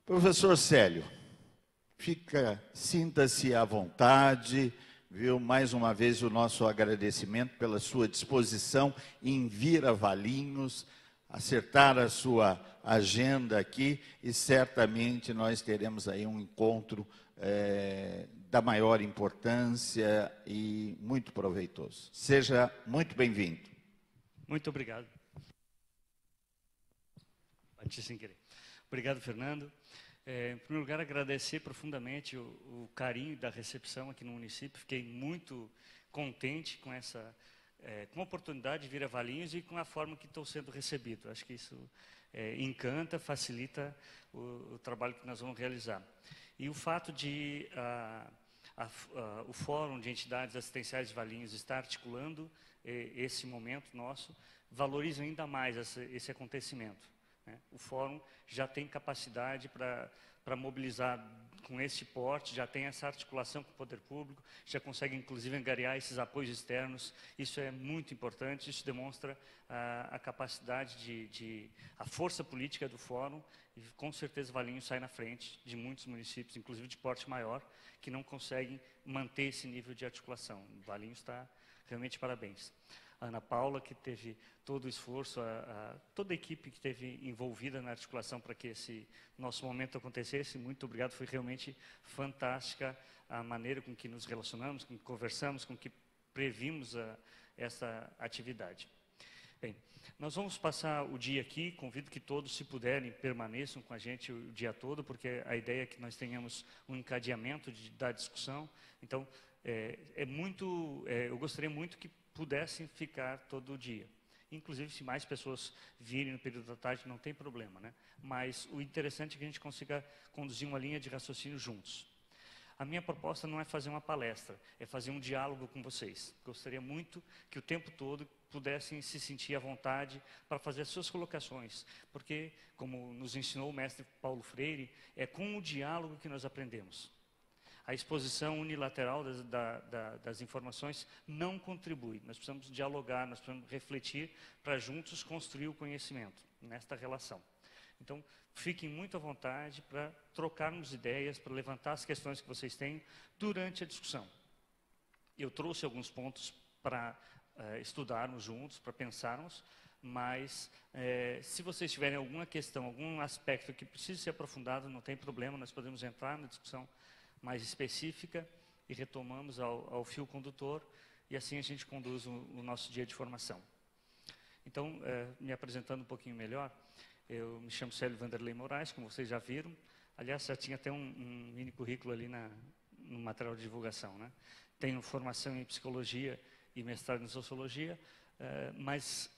Professor Célio, sinta-se à vontade, viu? Mais uma vez o nosso agradecimento pela sua disposição em vir a Valinhos, acertar a sua agenda aqui e certamente nós teremos aí um encontro da maior importância e muito proveitoso. Seja muito bem-vindo. Muito obrigado. Bati sem querer. Obrigado, Fernando. Em primeiro lugar, agradecer profundamente o carinho da recepção aqui no município. Fiquei muito contente com com a oportunidade de vir a Valinhos e com a forma que estou sendo recebido. Acho que isso encanta, facilita o trabalho que nós vamos realizar. E o fato de o Fórum de Entidades Assistenciais de Valinhos estar articulando esse momento nosso, valoriza ainda mais esse acontecimento. O Fórum já tem capacidade para mobilizar com esse porte, já tem essa articulação com o poder público, já consegue inclusive angariar esses apoios externos. Isso é muito importante, isso demonstra a capacidade a força política do Fórum, e com certeza Valinhos sai na frente de muitos municípios, inclusive de porte maior, que não conseguem manter esse nível de articulação. Valinhos está realmente parabéns. A Ana Paula, que teve todo o esforço, toda a equipe que esteve envolvida na articulação para que esse nosso momento acontecesse, muito obrigado, foi realmente fantástica a maneira com que nos relacionamos, com que conversamos, com que previmos essa atividade. Bem, nós vamos passar o dia aqui, convido que todos, se puderem, permaneçam com a gente o dia todo, porque a ideia é que nós tenhamos um encadeamento da discussão. Então, eu gostaria muito que pudessem ficar todo o dia. Inclusive, se mais pessoas virem no período da tarde, não tem problema, né? Mas o interessante é que a gente consiga conduzir uma linha de raciocínio juntos. A minha proposta não é fazer uma palestra, é fazer um diálogo com vocês. Gostaria muito que o tempo todo pudessem se sentir à vontade para fazer as suas colocações, porque, como nos ensinou o mestre Paulo Freire, é com o diálogo que nós aprendemos. A exposição unilateral das informações não contribui. Nós precisamos dialogar, nós precisamos refletir para juntos construir o conhecimento nesta relação. Então, fiquem muito à vontade para trocarmos ideias, para levantar as questões que vocês têm durante a discussão. Eu trouxe alguns pontos para estudarmos juntos, para pensarmos, mas se vocês tiverem alguma questão, algum aspecto que precise ser aprofundado, não tem problema, nós podemos entrar na discussão mais específica e retomamos ao fio condutor e assim a gente conduz o nosso dia de formação. Então, me apresentando um pouquinho melhor, eu me chamo Célio Vanderlei Moraes, como vocês já viram. Aliás, já tinha até um mini currículo ali no material de divulgação, né? Tenho formação em psicologia e mestrado em sociologia, mas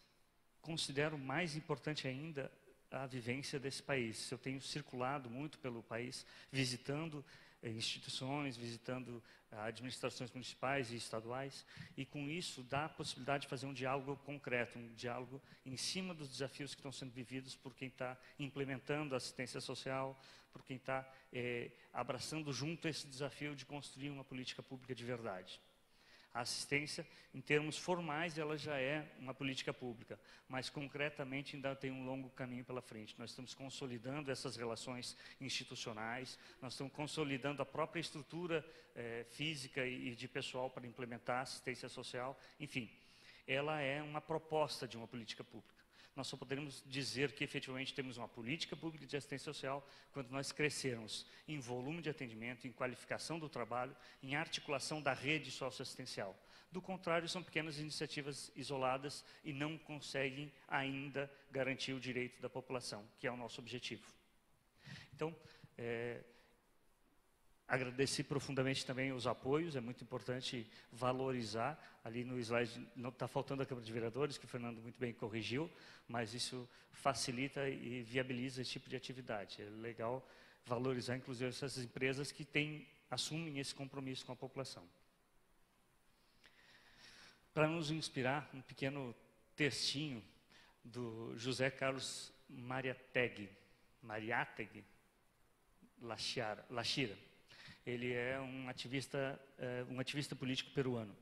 considero mais importante ainda a vivência desse país. Eu tenho circulado muito pelo país, visitando instituições, visitando administrações municipais e estaduais, e com isso dá a possibilidade de fazer um diálogo concreto, um diálogo em cima dos desafios que estão sendo vividos por quem está implementando a assistência social, por quem está abraçando junto esse desafio de construir uma política pública de verdade. A assistência, em termos formais, ela já é uma política pública, mas concretamente ainda tem um longo caminho pela frente. Nós estamos consolidando essas relações institucionais, nós estamos consolidando a própria estrutura física e de pessoal para implementar a assistência social. Enfim, ela é uma proposta de uma política pública. Nós só poderemos dizer que efetivamente temos uma política pública de assistência social quando nós crescermos em volume de atendimento, em qualificação do trabalho, em articulação da rede socioassistencial. Do contrário, são pequenas iniciativas isoladas e não conseguem ainda garantir o direito da população, que é o nosso objetivo. Então, agradeci profundamente também os apoios, é muito importante valorizar. Ali no slide não está faltando a Câmara de Vereadores, que o Fernando muito bem corrigiu, mas isso facilita e viabiliza esse tipo de atividade. É legal valorizar, inclusive, essas empresas que assumem esse compromisso com a população. Para nos inspirar, um pequeno textinho do José Carlos Mariátegui Lachira. Ele é um ativista político peruano.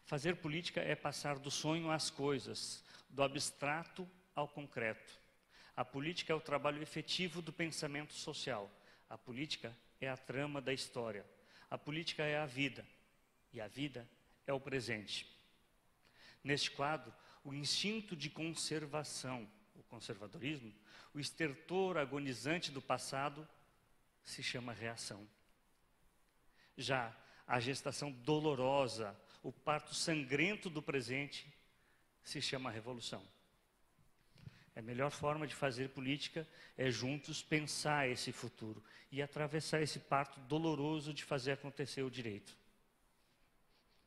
Fazer política é passar do sonho às coisas, do abstrato ao concreto. A política é o trabalho efetivo do pensamento social. A política é a trama da história. A política é a vida. E a vida é o presente. Neste quadro, o instinto de conservação, o conservadorismo, o estertor agonizante do passado, se chama reação. Já a gestação dolorosa, o parto sangrento do presente, se chama revolução. A melhor forma de fazer política é juntos pensar esse futuro e atravessar esse parto doloroso de fazer acontecer o direito.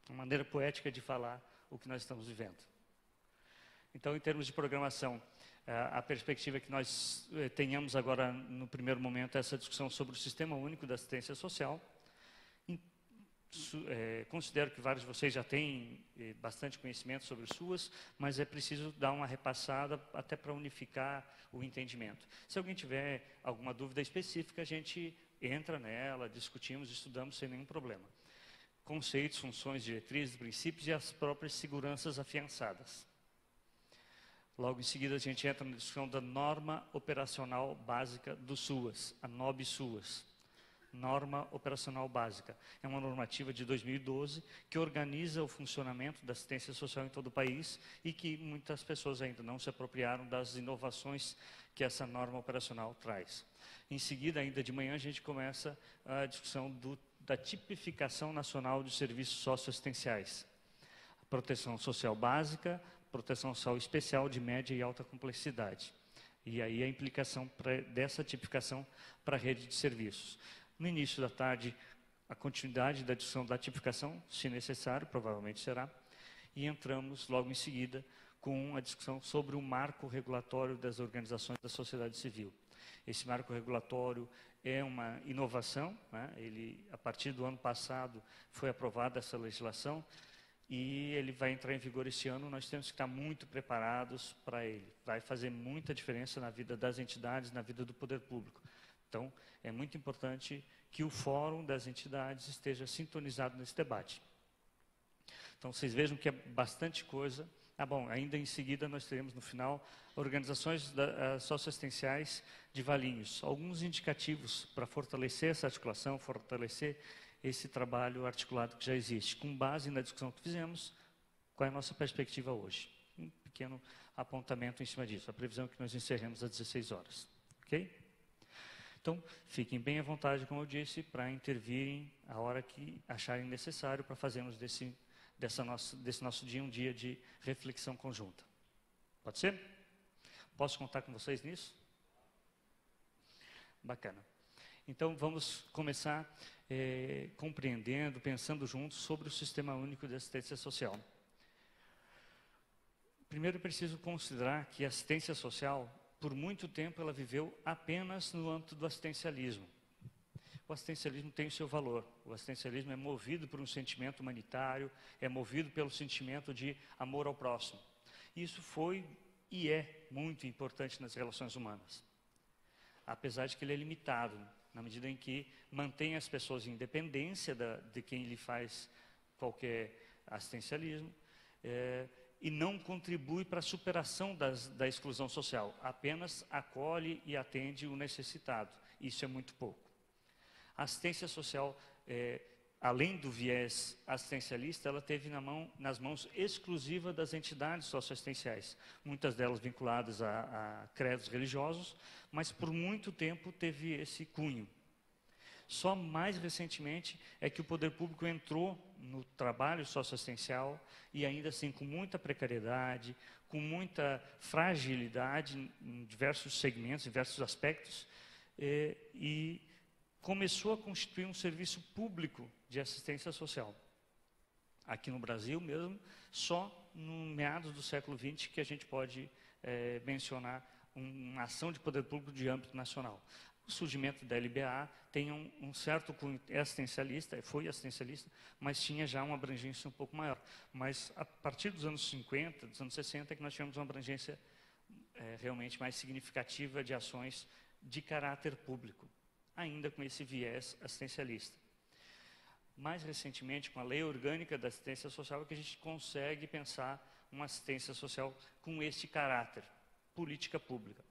Uma maneira poética de falar o que nós estamos vivendo. Então, em termos de programação, a perspectiva é que nós tenhamos agora, no primeiro momento, essa discussão sobre o Sistema Único da Assistência Social. Considero que vários de vocês já têm bastante conhecimento sobre suas, mas é preciso dar uma repassada até para unificar o entendimento. Se alguém tiver alguma dúvida específica, a gente entra nela, discutimos, estudamos sem nenhum problema. Conceitos, funções, diretrizes, princípios e as próprias seguranças afiançadas. Logo em seguida, a gente entra na discussão da norma operacional básica do SUAS, a NOB-SUAS. Norma Operacional Básica. É uma normativa de 2012 que organiza o funcionamento da assistência social em todo o país e que muitas pessoas ainda não se apropriaram das inovações que essa norma operacional traz. Em seguida, ainda de manhã, a gente começa a discussão da tipificação nacional de serviços socioassistenciais. Proteção social básica, proteção social especial de média e alta complexidade. E aí a implicação dessa tipificação para a rede de serviços. No início da tarde, a continuidade da discussão da tipificação, se necessário, provavelmente será, e entramos logo em seguida com a discussão sobre o marco regulatório das organizações da sociedade civil. Esse marco regulatório é uma inovação, né? A partir do ano passado foi aprovada essa legislação e ele vai entrar em vigor esse ano. Nós temos que estar muito preparados para ele. Vai fazer muita diferença na vida das entidades, na vida do poder público. Então, é muito importante que o fórum das entidades esteja sintonizado nesse debate. Então, vocês vejam que é bastante coisa. Bom, ainda em seguida nós teremos no final organizações socioassistenciais de Valinhos. Alguns indicativos para fortalecer essa articulação, fortalecer esse trabalho articulado que já existe. Com base na discussão que fizemos, qual é a nossa perspectiva hoje? Um pequeno apontamento em cima disso. A previsão é que nós encerremos às 16 horas. Ok? Então, fiquem bem à vontade, como eu disse, para intervirem a hora que acharem necessário para fazermos desse nosso dia um dia de reflexão conjunta. Pode ser? Posso contar com vocês nisso? Bacana. Então, vamos começar compreendendo, pensando juntos sobre o Sistema Único de Assistência Social. Primeiro, é preciso considerar que a assistência social, por muito tempo, ela viveu apenas no âmbito do assistencialismo. O assistencialismo tem o seu valor. O assistencialismo é movido por um sentimento humanitário, é movido pelo sentimento de amor ao próximo. Isso foi e é muito importante nas relações humanas. Apesar de que ele é limitado, na medida em que mantém as pessoas em independência de quem lhe faz qualquer assistencialismo, e não contribui para a superação da exclusão social, apenas acolhe e atende o necessitado. Isso é muito pouco. A assistência social, além do viés assistencialista, ela teve nas mãos exclusivas das entidades socioassistenciais, muitas delas vinculadas a credos religiosos, mas por muito tempo teve esse cunho. Só mais recentemente é que o poder público entrou no trabalho socioassistencial e ainda assim com muita precariedade, com muita fragilidade em diversos segmentos, em diversos aspectos, e começou a constituir um serviço público de assistência social. Aqui no Brasil mesmo, só no meados do século XX que a gente pode mencionar uma ação de poder público de âmbito nacional. O surgimento da LBA tem um certo cunho assistencialista, foi assistencialista, mas tinha já uma abrangência um pouco maior. Mas a partir dos anos 50, dos anos 60, é que nós tivemos uma abrangência realmente mais significativa de ações de caráter público, ainda com esse viés assistencialista. Mais recentemente, com a Lei Orgânica da Assistência Social, é que a gente consegue pensar uma assistência social com esse caráter, política pública.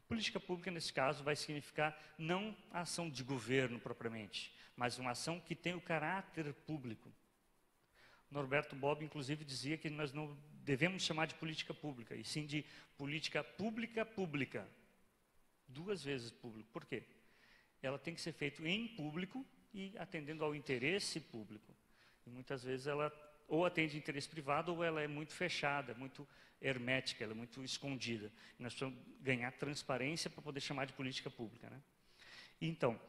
Política pública, nesse caso, vai significar não a ação de governo propriamente, mas uma ação que tem o caráter público. Norberto Bobbio, inclusive, dizia que nós não devemos chamar de política pública, e sim de política pública pública. 2 vezes público. Por quê? Ela tem que ser feita em público e atendendo ao interesse público. E muitas vezes ela ou atende interesse privado ou ela é muito fechada, muito hermética, ela é muito escondida. E nós precisamos ganhar transparência para poder chamar de política pública, né? Então,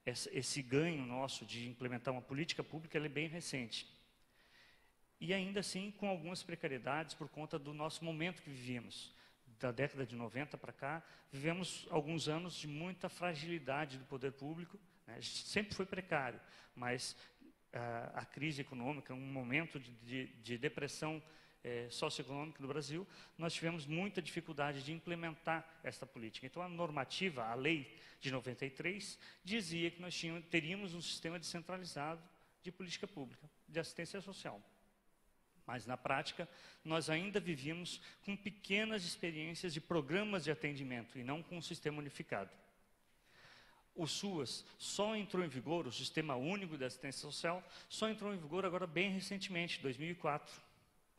esse ganho nosso de implementar uma política pública, ele é bem recente. E ainda assim, com algumas precariedades por conta do nosso momento que vivíamos. Da década de 90 para cá, vivemos alguns anos de muita fragilidade do poder público, né? Sempre foi precário, mas a crise econômica, um momento de depressão socioeconômica no Brasil, nós tivemos muita dificuldade de implementar esta política. Então, a normativa, a lei de 93, dizia que nós teríamos um sistema descentralizado de política pública, de assistência social. Mas, na prática, nós ainda vivíamos com pequenas experiências de programas de atendimento e não com um sistema unificado. O SUAS só entrou em vigor, o Sistema Único de Assistência Social, só entrou em vigor agora bem recentemente, 2004.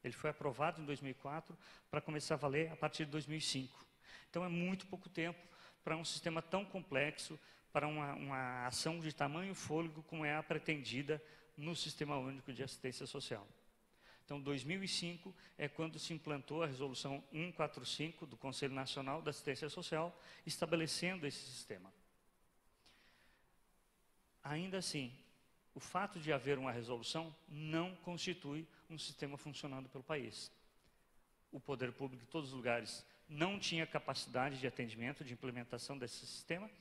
Ele foi aprovado em 2004 para começar a valer a partir de 2005. Então, é muito pouco tempo para um sistema tão complexo, para uma ação de tamanho fôlego como é a pretendida no Sistema Único de Assistência Social. Então, 2005 é quando se implantou a Resolução 145 do Conselho Nacional da Assistência Social, estabelecendo esse sistema. Ainda assim, o fato de haver uma resolução não constitui um sistema funcionando pelo país. O poder público, em todos os lugares, não tinha capacidade de atendimento, de implementação desse sistema,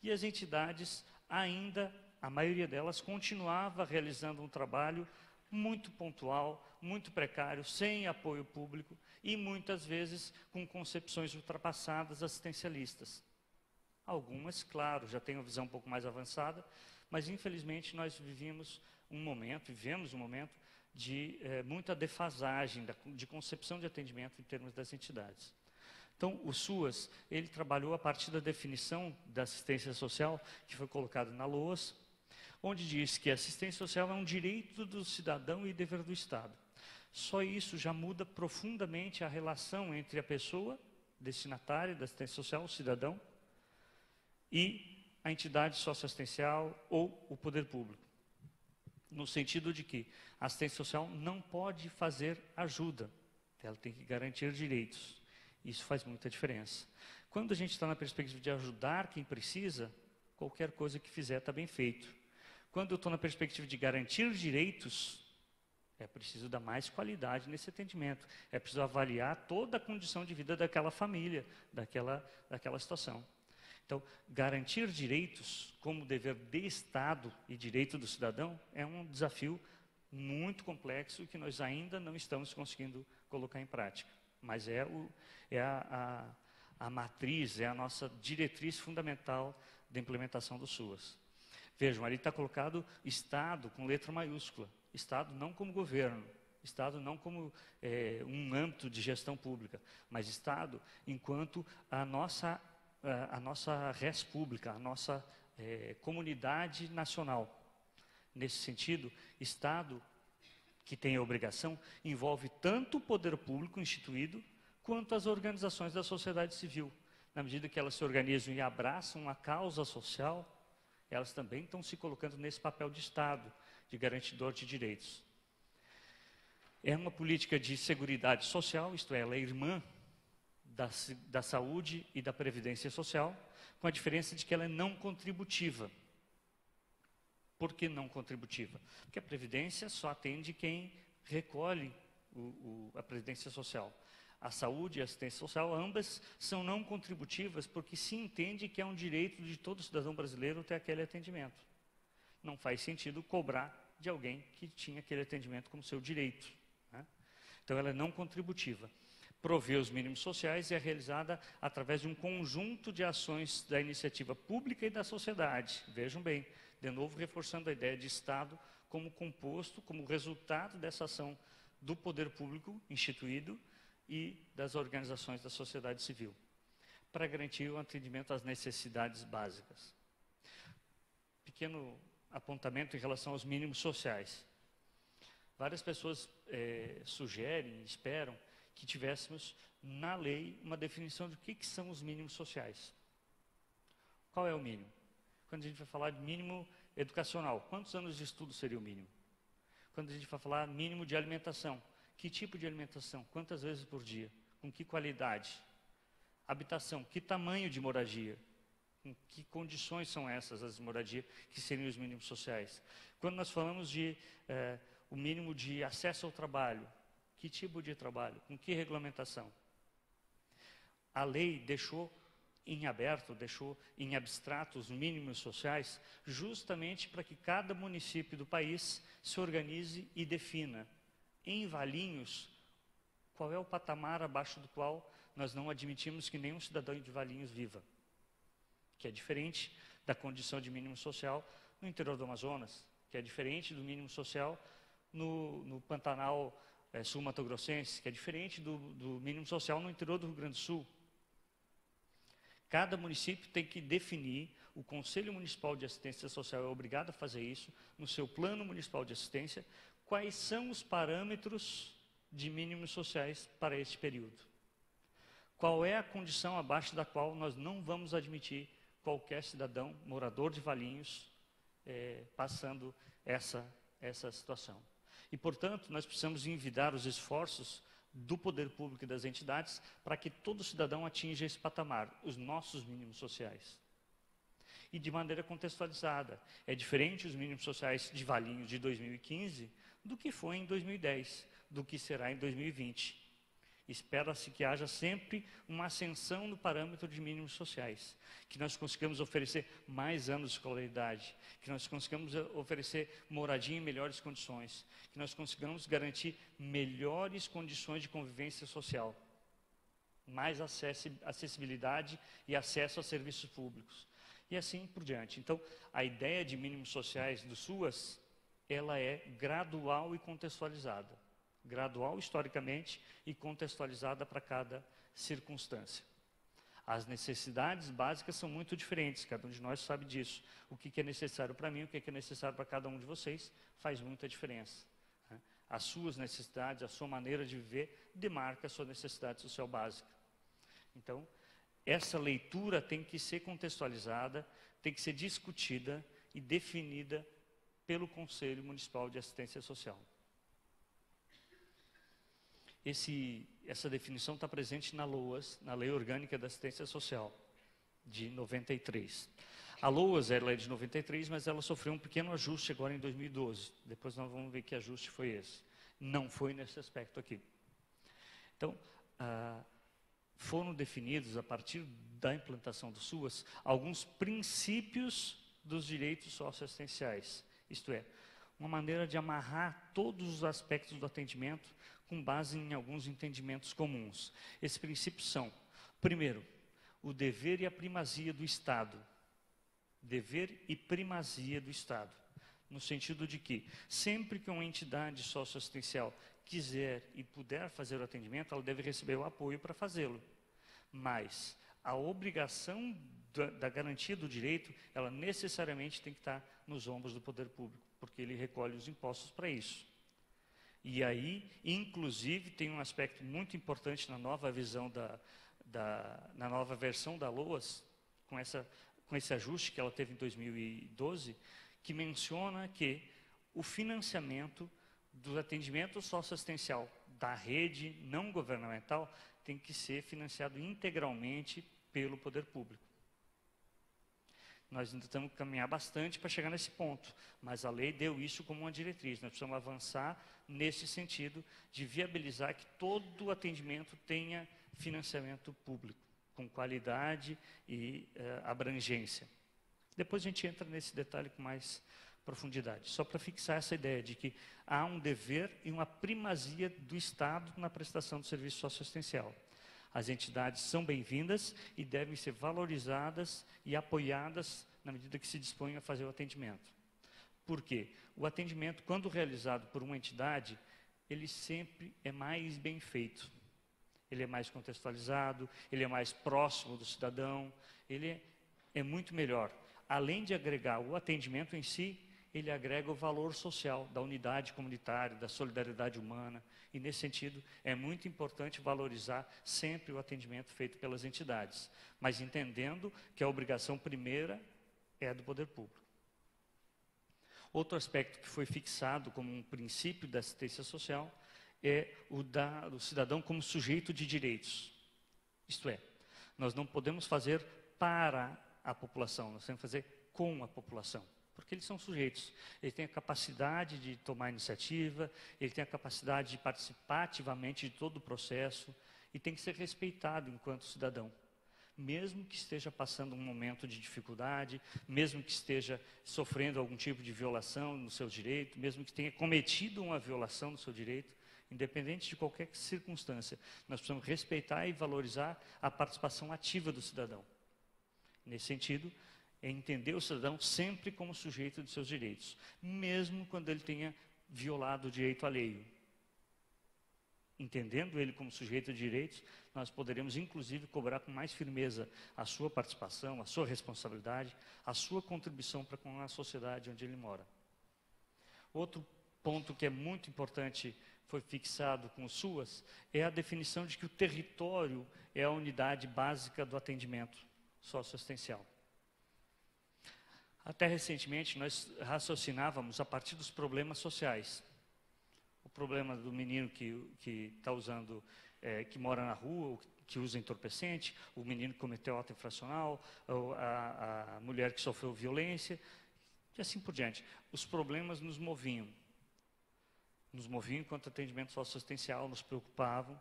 e as entidades ainda, a maioria delas, continuava realizando um trabalho muito pontual, muito precário, sem apoio público e muitas vezes com concepções ultrapassadas assistencialistas. Algumas, claro, já têm uma visão um pouco mais avançada, mas infelizmente nós vivemos um momento de muita defasagem de concepção de atendimento em termos das entidades. Então, o SUAS, ele trabalhou a partir da definição da assistência social que foi colocada na LOAS, onde diz que a assistência social é um direito do cidadão e dever do Estado. Só isso já muda profundamente a relação entre a pessoa destinatária da assistência social, o cidadão, e a entidade socioassistencial ou o poder público. No sentido de que a assistência social não pode fazer ajuda, ela tem que garantir direitos. Isso faz muita diferença. Quando a gente está na perspectiva de ajudar quem precisa, qualquer coisa que fizer está bem feito. Quando eu estou na perspectiva de garantir direitos, é preciso dar mais qualidade nesse atendimento. É preciso avaliar toda a condição de vida daquela família, daquela situação. Então, garantir direitos como dever de Estado e direito do cidadão é um desafio muito complexo que nós ainda não estamos conseguindo colocar em prática. Mas é a matriz, é a nossa diretriz fundamental da implementação do SUAS. Vejam, ali está colocado Estado com letra maiúscula. Estado não como governo, Estado não como um âmbito de gestão pública, mas Estado enquanto a nossa res pública, a nossa comunidade nacional. Nesse sentido, Estado, que tem a obrigação, envolve tanto o poder público instituído, quanto as organizações da sociedade civil. Na medida que elas se organizam e abraçam a causa social, elas também estão se colocando nesse papel de Estado, de garantidor de direitos. É uma política de seguridade social, isto é, ela é irmã da saúde e da previdência social, com a diferença de que ela é não contributiva. Por que não contributiva? Porque a previdência só atende quem recolhe a previdência social. A saúde e a assistência social, ambas são não contributivas porque se entende que é um direito de todo cidadão brasileiro ter aquele atendimento. Não faz sentido cobrar de alguém que tinha aquele atendimento como seu direito, né? Então, ela é não contributiva. Prover os mínimos sociais é realizada através de um conjunto de ações da iniciativa pública e da sociedade. Vejam bem, de novo reforçando a ideia de Estado como composto, como resultado dessa ação do poder público instituído e das organizações da sociedade civil. para garantir o atendimento às necessidades básicas. Pequeno apontamento em relação aos mínimos sociais. Várias pessoas sugerem, esperam que tivéssemos na lei uma definição de o que são os mínimos sociais. Qual é o mínimo? Quando a gente vai falar de mínimo educacional, quantos anos de estudo seria o mínimo? Quando a gente vai falar mínimo de alimentação, que tipo de alimentação? Quantas vezes por dia? Com que qualidade? Habitação, que tamanho de moradia? Com que condições são essas as de moradia que seriam os mínimos sociais? Quando nós falamos de o mínimo de acesso ao trabalho, que tipo de trabalho? Com que regulamentação? A lei deixou em aberto, deixou em abstrato os mínimos sociais, justamente para que cada município do país se organize e defina em Valinhos qual é o patamar abaixo do qual nós não admitimos que nenhum cidadão de Valinhos viva, que é diferente da condição de mínimo social no interior do Amazonas, que é diferente do mínimo social no Pantanal sul-mato-grossense, que é diferente do mínimo social no interior do Rio Grande do Sul. Cada município tem que definir, o Conselho Municipal de Assistência Social é obrigado a fazer isso, no seu plano municipal de assistência, quais são os parâmetros de mínimos sociais para este período. Qual é a condição abaixo da qual nós não vamos admitir qualquer cidadão, morador de Valinhos, passando essa situação. E, portanto, nós precisamos envidar os esforços do poder público e das entidades para que todo cidadão atinja esse patamar, os nossos mínimos sociais. E de maneira contextualizada. É diferente os mínimos sociais de Valinhos de 2015 do que foi em 2010, do que será em 2020. Espera-se que haja sempre uma ascensão no parâmetro de mínimos sociais, que nós consigamos oferecer mais anos de escolaridade, que nós consigamos oferecer moradia em melhores condições, que nós consigamos garantir melhores condições de convivência social, mais acessibilidade e acesso a serviços públicos, e assim por diante. Então, a ideia de mínimos sociais do SUAS, ela é gradual e contextualizada. Gradual historicamente e contextualizada para cada circunstância. As necessidades básicas são muito diferentes, cada um de nós sabe disso. O que é necessário para mim, o que é necessário para cada um de vocês, faz muita diferença. As suas necessidades, a sua maneira de viver, demarca a sua necessidade social básica. Então, essa leitura tem que ser contextualizada, tem que ser discutida e definida pelo Conselho Municipal de Assistência Social. Essa definição está presente na LOAS, na Lei Orgânica da Assistência Social, de 93. A LOAS ela é de 93, mas ela sofreu um pequeno ajuste agora em 2012. Depois nós vamos ver que ajuste foi esse. Não foi nesse aspecto aqui. Então, foram definidos, a partir da implantação do SUAS, alguns princípios dos direitos socioassistenciais. Isto é, uma maneira de amarrar todos os aspectos do atendimento com base em alguns entendimentos comuns. Esses princípios são, primeiro, o dever e a primazia do Estado. Dever e primazia do Estado. No sentido de que, sempre que uma entidade socioassistencial quiser e puder fazer o atendimento, ela deve receber o apoio para fazê-lo. Mas a obrigação da garantia do direito, ela necessariamente tem que estar nos ombros do poder público, porque ele recolhe os impostos para isso. E aí, inclusive, tem um aspecto muito importante na nova visão na nova versão da LOAS, com esse ajuste que ela teve em 2012, que menciona que o financiamento do atendimento socioassistencial da rede não governamental tem que ser financiado integralmente pelo poder público. Nós ainda temos que caminhar bastante para chegar nesse ponto, mas a lei deu isso como uma diretriz. Nós precisamos avançar nesse sentido de viabilizar que todo o atendimento tenha financiamento público, com qualidade e abrangência. Depois a gente entra nesse detalhe com mais profundidade. Só para fixar essa ideia de que há um dever e uma primazia do Estado na prestação do serviço socioassistencial. As entidades são bem-vindas e devem ser valorizadas e apoiadas na medida que se dispõem a fazer o atendimento. Por quê? O atendimento, quando realizado por uma entidade, ele sempre é mais bem feito. ele é mais contextualizado, ele é mais próximo do cidadão, ele é muito melhor. Além de agregar o atendimento em si, ele agrega o valor social da unidade comunitária, da solidariedade humana. E, nesse sentido, é muito importante valorizar sempre o atendimento feito pelas entidades, mas entendendo que a obrigação primeira é a do poder público. Outro aspecto que foi fixado como um princípio da assistência social é o do cidadão como sujeito de direitos. Isto é, nós não podemos fazer para a população, nós temos que fazer com a população. Porque eles são sujeitos, ele tem a capacidade de tomar iniciativa, ele tem a capacidade de participar ativamente de todo o processo e tem que ser respeitado enquanto cidadão. Mesmo que esteja passando um momento de dificuldade, mesmo que esteja sofrendo algum tipo de violação no seu direito, mesmo que tenha cometido uma violação do seu direito, independente de qualquer circunstância, nós precisamos respeitar e valorizar a participação ativa do cidadão. Nesse sentido, é entender o cidadão sempre como sujeito de seus direitos, mesmo quando ele tenha violado o direito alheio. Entendendo ele como sujeito de direitos, nós poderemos inclusive cobrar com mais firmeza a sua participação, a sua responsabilidade, a sua contribuição para com a sociedade onde ele mora. Outro ponto que é muito importante, foi fixado com o SUAS, é a definição de que o território é a unidade básica do atendimento socioassistencial. Até recentemente, nós raciocinávamos a partir dos problemas sociais. O problema do menino que está usando, que mora na rua, que usa entorpecente, o menino que cometeu ato infracional, a mulher que sofreu violência, e assim por diante. Os problemas nos moviam enquanto atendimento socioassistencial, nos preocupavam.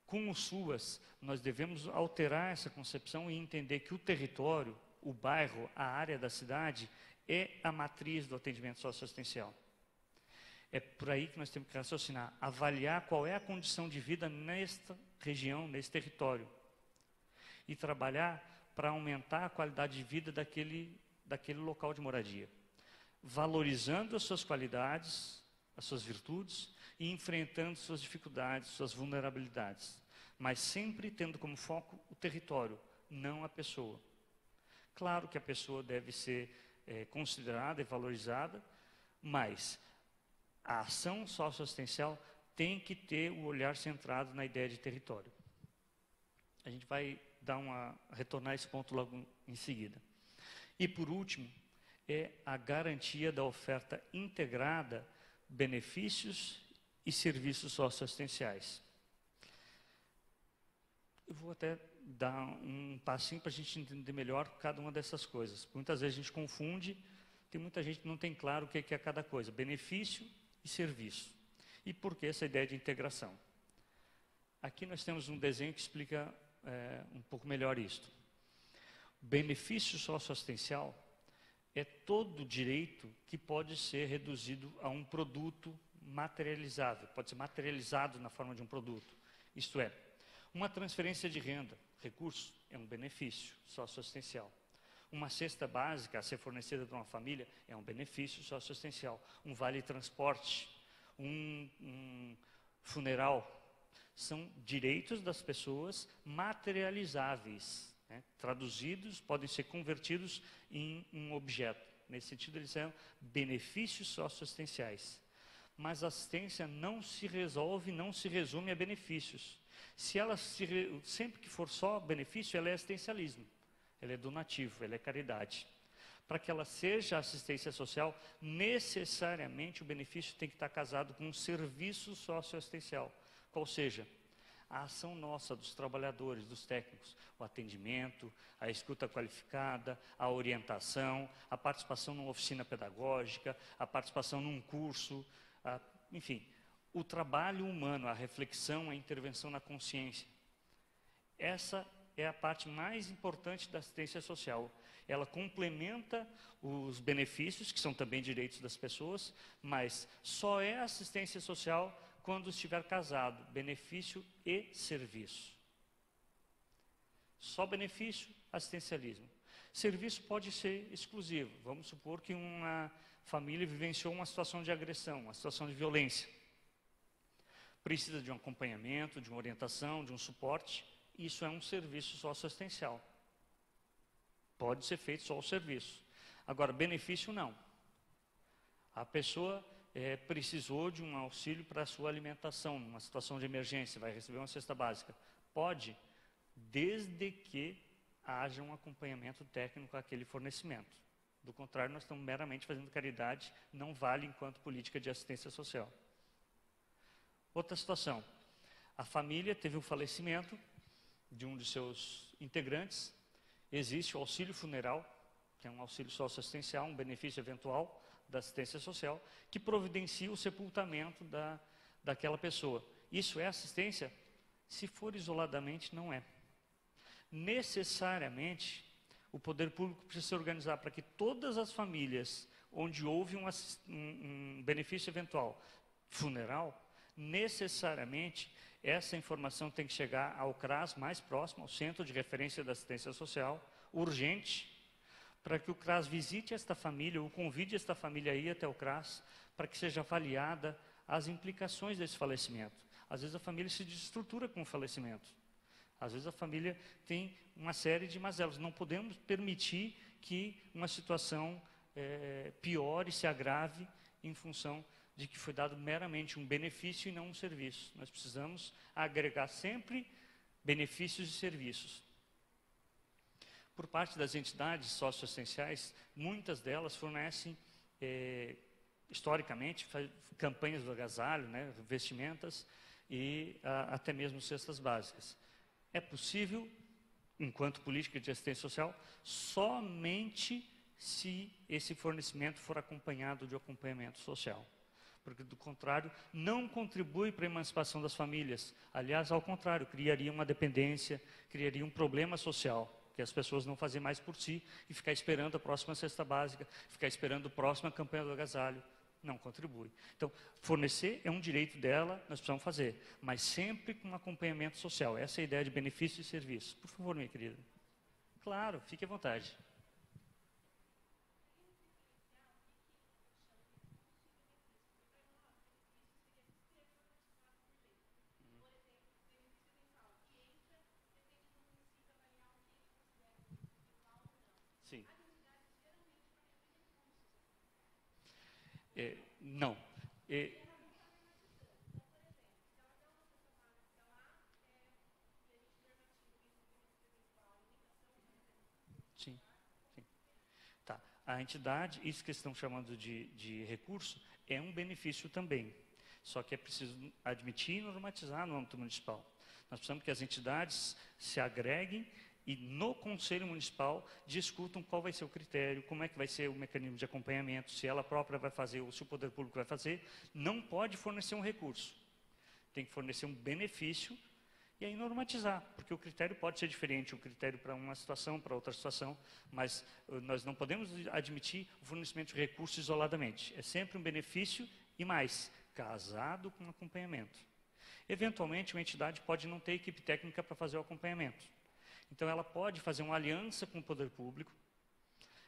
Com o SUAS, nós devemos alterar essa concepção e entender que o território, o bairro, a área da cidade, é a matriz do atendimento socioassistencial. É por aí que nós temos que raciocinar, avaliar qual é a condição de vida nesta região, nesse território. E trabalhar para aumentar a qualidade de vida daquele local de moradia. Valorizando as suas qualidades, as suas virtudes e enfrentando suas dificuldades, suas vulnerabilidades. Mas sempre tendo como foco o território, não a pessoa. Claro que a pessoa deve ser considerada e valorizada, mas a ação socioassistencial tem que ter o olhar centrado na ideia de território. A gente vai retornar a esse ponto logo em seguida. E por último, é a garantia da oferta integrada, benefícios e serviços socioassistenciais. Eu vou até dar um passinho para a gente entender melhor cada uma dessas coisas. Muitas vezes a gente confunde, tem muita gente que não tem claro o que é cada coisa, benefício e serviço. E por que essa ideia de integração? Aqui nós temos um desenho que explica um pouco melhor isto. Benefício socioassistencial é todo direito que pode ser reduzido a um produto materializável, pode ser materializado na forma de um produto. Isto é, uma transferência de renda, recurso, é um benefício socioassistencial. Uma cesta básica a ser fornecida para uma família é um benefício socioassistencial. Um vale-transporte, um funeral, são direitos das pessoas materializáveis. Traduzidos, podem ser convertidos em um objeto. Nesse sentido, eles são benefícios socioassistenciais. Mas a assistência não se resolve, não se resume a benefícios. Sempre que for só benefício, ela é assistencialismo. Ela é donativo, ela é caridade. Para que ela seja assistência social, necessariamente o benefício tem que estar casado com um serviço socioassistencial. Qual seja, a ação nossa, dos trabalhadores, dos técnicos, o atendimento, a escuta qualificada, a orientação, a participação numa oficina pedagógica, a participação num curso, enfim, o trabalho humano, a reflexão, a intervenção na consciência. Essa é a parte mais importante da assistência social. Ela complementa os benefícios, que são também direitos das pessoas, mas só é assistência social quando estiver casado, benefício e serviço. Só benefício, assistencialismo. Serviço pode ser exclusivo. Vamos supor que uma família vivenciou uma situação de agressão, uma situação de violência. precisa de um acompanhamento, de uma orientação, de um suporte, isso é um serviço socioassistencial. Pode ser feito só o serviço. Agora, benefício não. A pessoa precisou de um auxílio para a sua alimentação, numa situação de emergência, vai receber uma cesta básica. Pode, desde que haja um acompanhamento técnico àquele fornecimento. Do contrário, nós estamos meramente fazendo caridade, não vale enquanto política de assistência social. Outra situação, a família teve um falecimento de um de seus integrantes, existe o auxílio funeral, que é um auxílio socioassistencial, um benefício eventual da assistência social, que providencia o sepultamento daquela pessoa. Isso é assistência? Se for isoladamente, não é. Necessariamente, o poder público precisa se organizar para que todas as famílias onde houve um benefício eventual funeral, necessariamente essa informação tem que chegar ao CRAS mais próximo, ao Centro de Referência da Assistência Social, urgente, para que o CRAS visite esta família, ou convide esta família a ir até o CRAS, para que seja avaliada as implicações desse falecimento. Às vezes a família se desestrutura com o falecimento. Às vezes a família tem uma série de mazelas. Não podemos permitir que uma situação piore, se agrave, em função de que foi dado meramente um benefício e não um serviço. Nós precisamos agregar sempre benefícios e serviços. Por parte das entidades socioessenciais, muitas delas fornecem, historicamente, campanhas do agasalho, né, vestimentas e até mesmo cestas básicas. É possível, enquanto política de assistência social, somente se esse fornecimento for acompanhado de acompanhamento social. Porque, do contrário, não contribui para a emancipação das famílias. Aliás, ao contrário, criaria uma dependência, criaria um problema social, que as pessoas não fazem mais por si e ficar esperando a próxima cesta básica, ficar esperando a próxima campanha do agasalho. Não contribui. Então, fornecer é um direito dela, nós precisamos fazer, mas sempre com acompanhamento social. Essa é a ideia de benefício e serviço. Por favor, minha querida. Claro, fique à vontade. Sim. Não. Sim, sim. Tá. A entidade, isso que estão chamando de recurso, é um benefício também. Só que é preciso admitir e normatizar no âmbito municipal. Nós precisamos que as entidades se agreguem e no Conselho Municipal discutam qual vai ser o critério, como é que vai ser o mecanismo de acompanhamento, se ela própria vai fazer ou se o poder público vai fazer. Não pode fornecer um recurso. Tem que fornecer um benefício e aí normatizar, porque o critério pode ser diferente, o critério para uma situação, para outra situação, mas nós não podemos admitir o fornecimento de recursos isoladamente. É sempre um benefício e mais, casado com acompanhamento. Eventualmente, uma entidade pode não ter equipe técnica para fazer o acompanhamento. Então, ela pode fazer uma aliança com o poder público,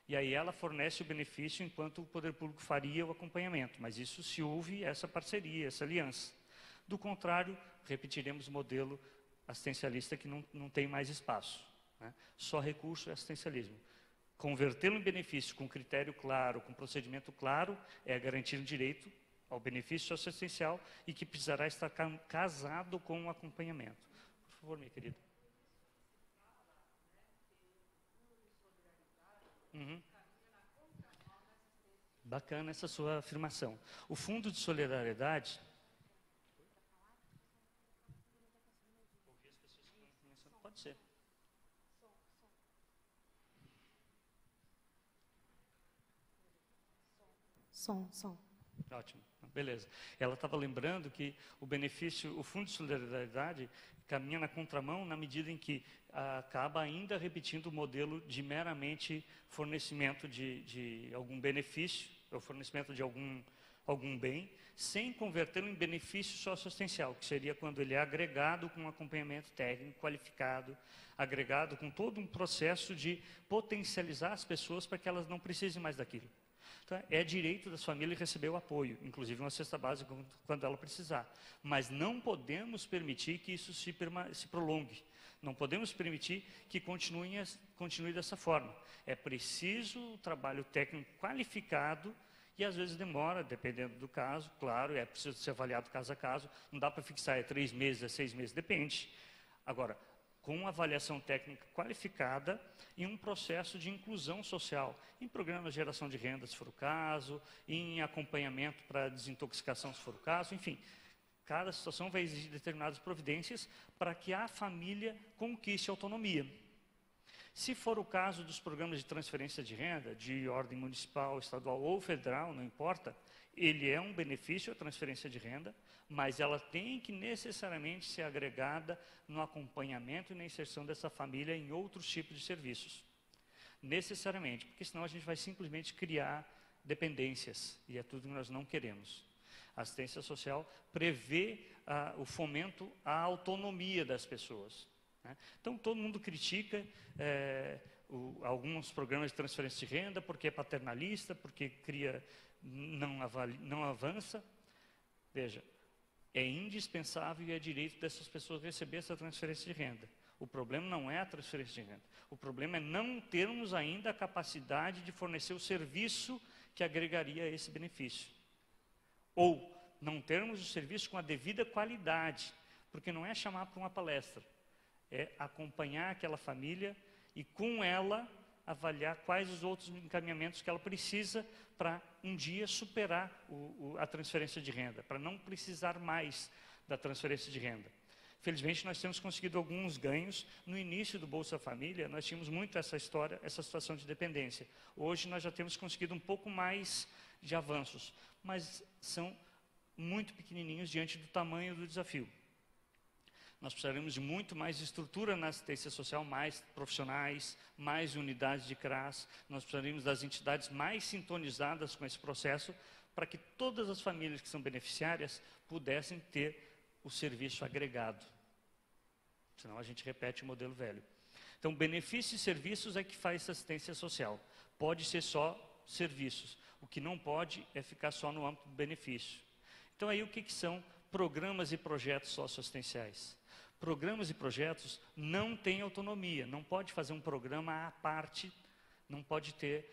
e aí ela fornece o benefício enquanto o poder público faria o acompanhamento. Mas isso se houve essa parceria, essa aliança. Do contrário, repetiremos o modelo assistencialista que não tem mais espaço, né? Só recurso é assistencialismo. Convertê-lo em benefício com critério claro, com procedimento claro, é garantir o direito ao benefício assistencial e que precisará estar casado com o acompanhamento. Por favor, minha querida. Uhum. Bacana essa sua afirmação. O Fundo de Solidariedade... Pode ser. Som. Ótimo, beleza. Ela estava lembrando que o benefício, o Fundo de Solidariedade caminha na contramão na medida em que acaba ainda repetindo o modelo de meramente fornecimento de algum benefício, ou fornecimento de algum bem, sem convertê-lo em benefício socioassistencial, que seria quando ele é agregado com um acompanhamento técnico qualificado, agregado com todo um processo de potencializar as pessoas para que elas não precisem mais daquilo. Então, é direito das famílias receber o apoio, inclusive uma cesta básica quando ela precisar. Mas não podemos permitir que isso se prolongue. Não podemos permitir que continue dessa forma. É preciso um trabalho técnico qualificado e às vezes demora, dependendo do caso, claro, é preciso ser avaliado caso a caso. Não dá para fixar, 3 meses, 6 meses, depende. Agora, com uma avaliação técnica qualificada e um processo de inclusão social, em programas de geração de renda, se for o caso, em acompanhamento para desintoxicação, se for o caso, enfim. Cada situação vai exigir determinadas providências para que a família conquiste autonomia. Se for o caso dos programas de transferência de renda, de ordem municipal, estadual ou federal, não importa, ele é um benefício, a transferência de renda, mas ela tem que necessariamente ser agregada no acompanhamento e na inserção dessa família em outros tipos de serviços. Necessariamente, porque senão a gente vai simplesmente criar dependências, e é tudo que nós não queremos. A assistência social prevê o fomento à autonomia das pessoas, né? Então, todo mundo critica alguns programas de transferência de renda porque é paternalista, porque não avança. Veja, é indispensável e é direito dessas pessoas receber essa transferência de renda. O problema não é a transferência de renda. O problema é não termos ainda a capacidade de fornecer o serviço que agregaria esse benefício. Ou não termos o serviço com a devida qualidade, porque não é chamar para uma palestra, é acompanhar aquela família e com ela avaliar quais os outros encaminhamentos que ela precisa para um dia superar a transferência de renda, para não precisar mais da transferência de renda. Felizmente, nós temos conseguido alguns ganhos. No início do Bolsa Família, nós tínhamos muito essa situação de dependência. Hoje, nós já temos conseguido um pouco mais de avanços, mas são muito pequenininhos diante do tamanho do desafio. Nós precisaremos de muito mais estrutura na assistência social, mais profissionais, mais unidades de CRAS. Nós precisaremos das entidades mais sintonizadas com esse processo para que todas as famílias que são beneficiárias pudessem ter o serviço agregado. Senão a gente repete o modelo velho. Então, benefícios e serviços é que faz assistência social. Pode ser só serviços. O que não pode é ficar só no âmbito do benefício. Então, aí o que são programas e projetos socioassistenciais? Programas e projetos não têm autonomia, não pode fazer um programa à parte, não pode ter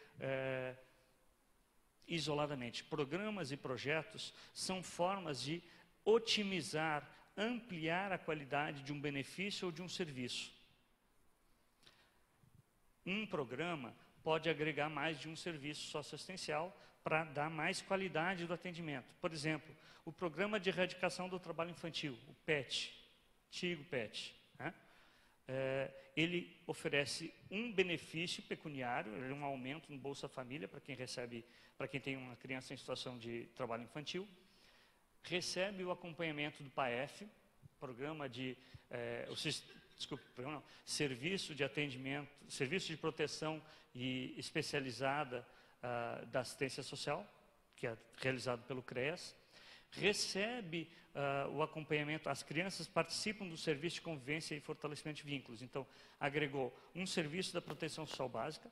isoladamente. Programas e projetos são formas de otimizar, ampliar a qualidade de um benefício ou de um serviço. Um programa pode agregar mais de um serviço socioassistencial para dar mais qualidade do atendimento. Por exemplo, o Programa de Erradicação do Trabalho Infantil, o PET, antigo PET, né? Ele oferece um benefício pecuniário, um aumento no Bolsa Família para quem tem uma criança em situação de trabalho infantil, recebe o acompanhamento do PAEF, programa de serviço de atendimento, serviço de proteção e especializada da assistência social, que é realizado pelo CREAS, recebe o acompanhamento, as crianças participam do serviço de convivência e fortalecimento de vínculos. Então, agregou um serviço da proteção social básica,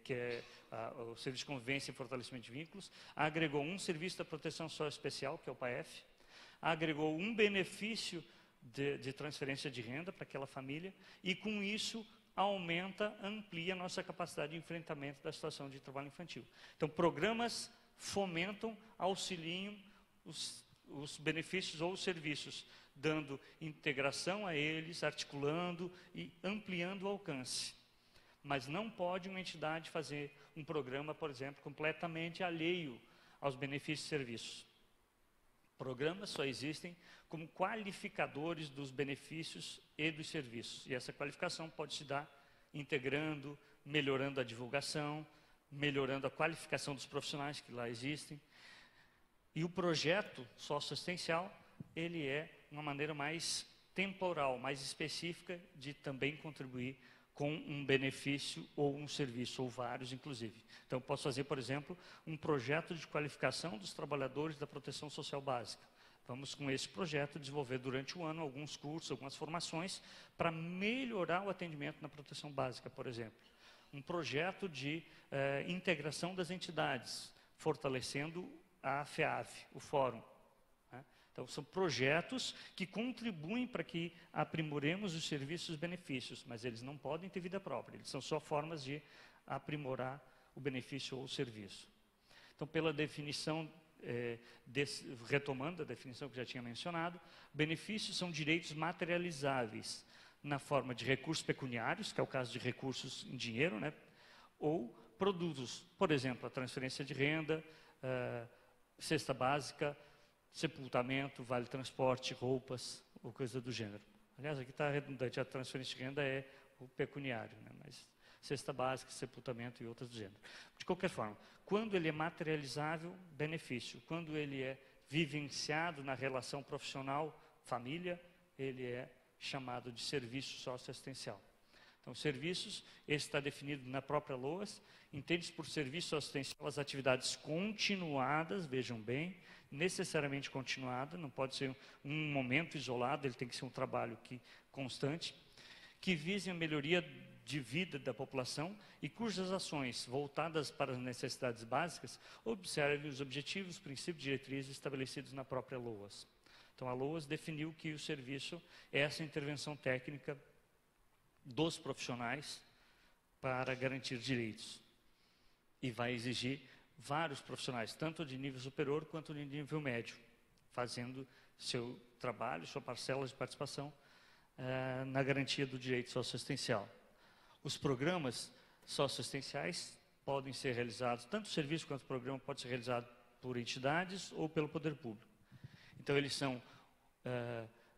que é o serviço de convivência e fortalecimento de vínculos, agregou um serviço da proteção social especial, que é o PAEF, agregou um benefício de transferência de renda para aquela família e, com isso, amplia a nossa capacidade de enfrentamento da situação de trabalho infantil. Então, programas fomentam, auxiliam os benefícios ou os serviços, dando integração a eles, articulando e ampliando o alcance. Mas não pode uma entidade fazer um programa, por exemplo, completamente alheio aos benefícios e serviços. Programas só existem como qualificadores dos benefícios e dos serviços. E essa qualificação pode se dar integrando, melhorando a divulgação, melhorando a qualificação dos profissionais que lá existem. E o projeto socioassistencial, ele é uma maneira mais temporal, mais específica de também contribuir com um benefício ou um serviço, ou vários, inclusive. Então, eu posso fazer, por exemplo, um projeto de qualificação dos trabalhadores da proteção social básica. Vamos, com esse projeto, desenvolver durante o ano alguns cursos, algumas formações, para melhorar o atendimento na proteção básica, por exemplo. um projeto de integração das entidades, fortalecendo a FEAV, o Fórum. Né? Então, são projetos que contribuem para que aprimoremos os serviços e os benefícios, mas eles não podem ter vida própria, eles são só formas de aprimorar o benefício ou o serviço. Então, pela definição, retomando a definição que já tinha mencionado, benefícios são direitos materializáveis na forma de recursos pecuniários, que é o caso de recursos em dinheiro, né? Ou produtos, por exemplo, a transferência de renda, cesta básica, sepultamento, vale transporte, roupas, ou coisa do gênero. Aliás, aqui está redundante, a transferência de renda é o pecuniário, né? Mas cesta básica, sepultamento e outras do gênero. De qualquer forma, quando ele é materializável, benefício. Quando ele é vivenciado na relação profissional, família, ele é chamado de serviço socioassistencial. Então, serviços, esse está definido na própria LOAS, entende-se por serviço assistencial as atividades continuadas, vejam bem, necessariamente continuada, não pode ser um momento isolado, ele tem que ser um trabalho constante, que visem a melhoria de vida da população e cujas ações voltadas para as necessidades básicas observem os objetivos, princípios e diretrizes estabelecidos na própria LOAS. Então, a LOAS definiu que o serviço é essa intervenção técnica dos profissionais para garantir direitos. E vai exigir vários profissionais, tanto de nível superior quanto de nível médio, fazendo seu trabalho, sua parcela de participação na garantia do direito socioassistencial. Os programas socioassistenciais podem ser realizados, tanto o serviço quanto o programa pode ser realizado por entidades ou pelo poder público. Então, eles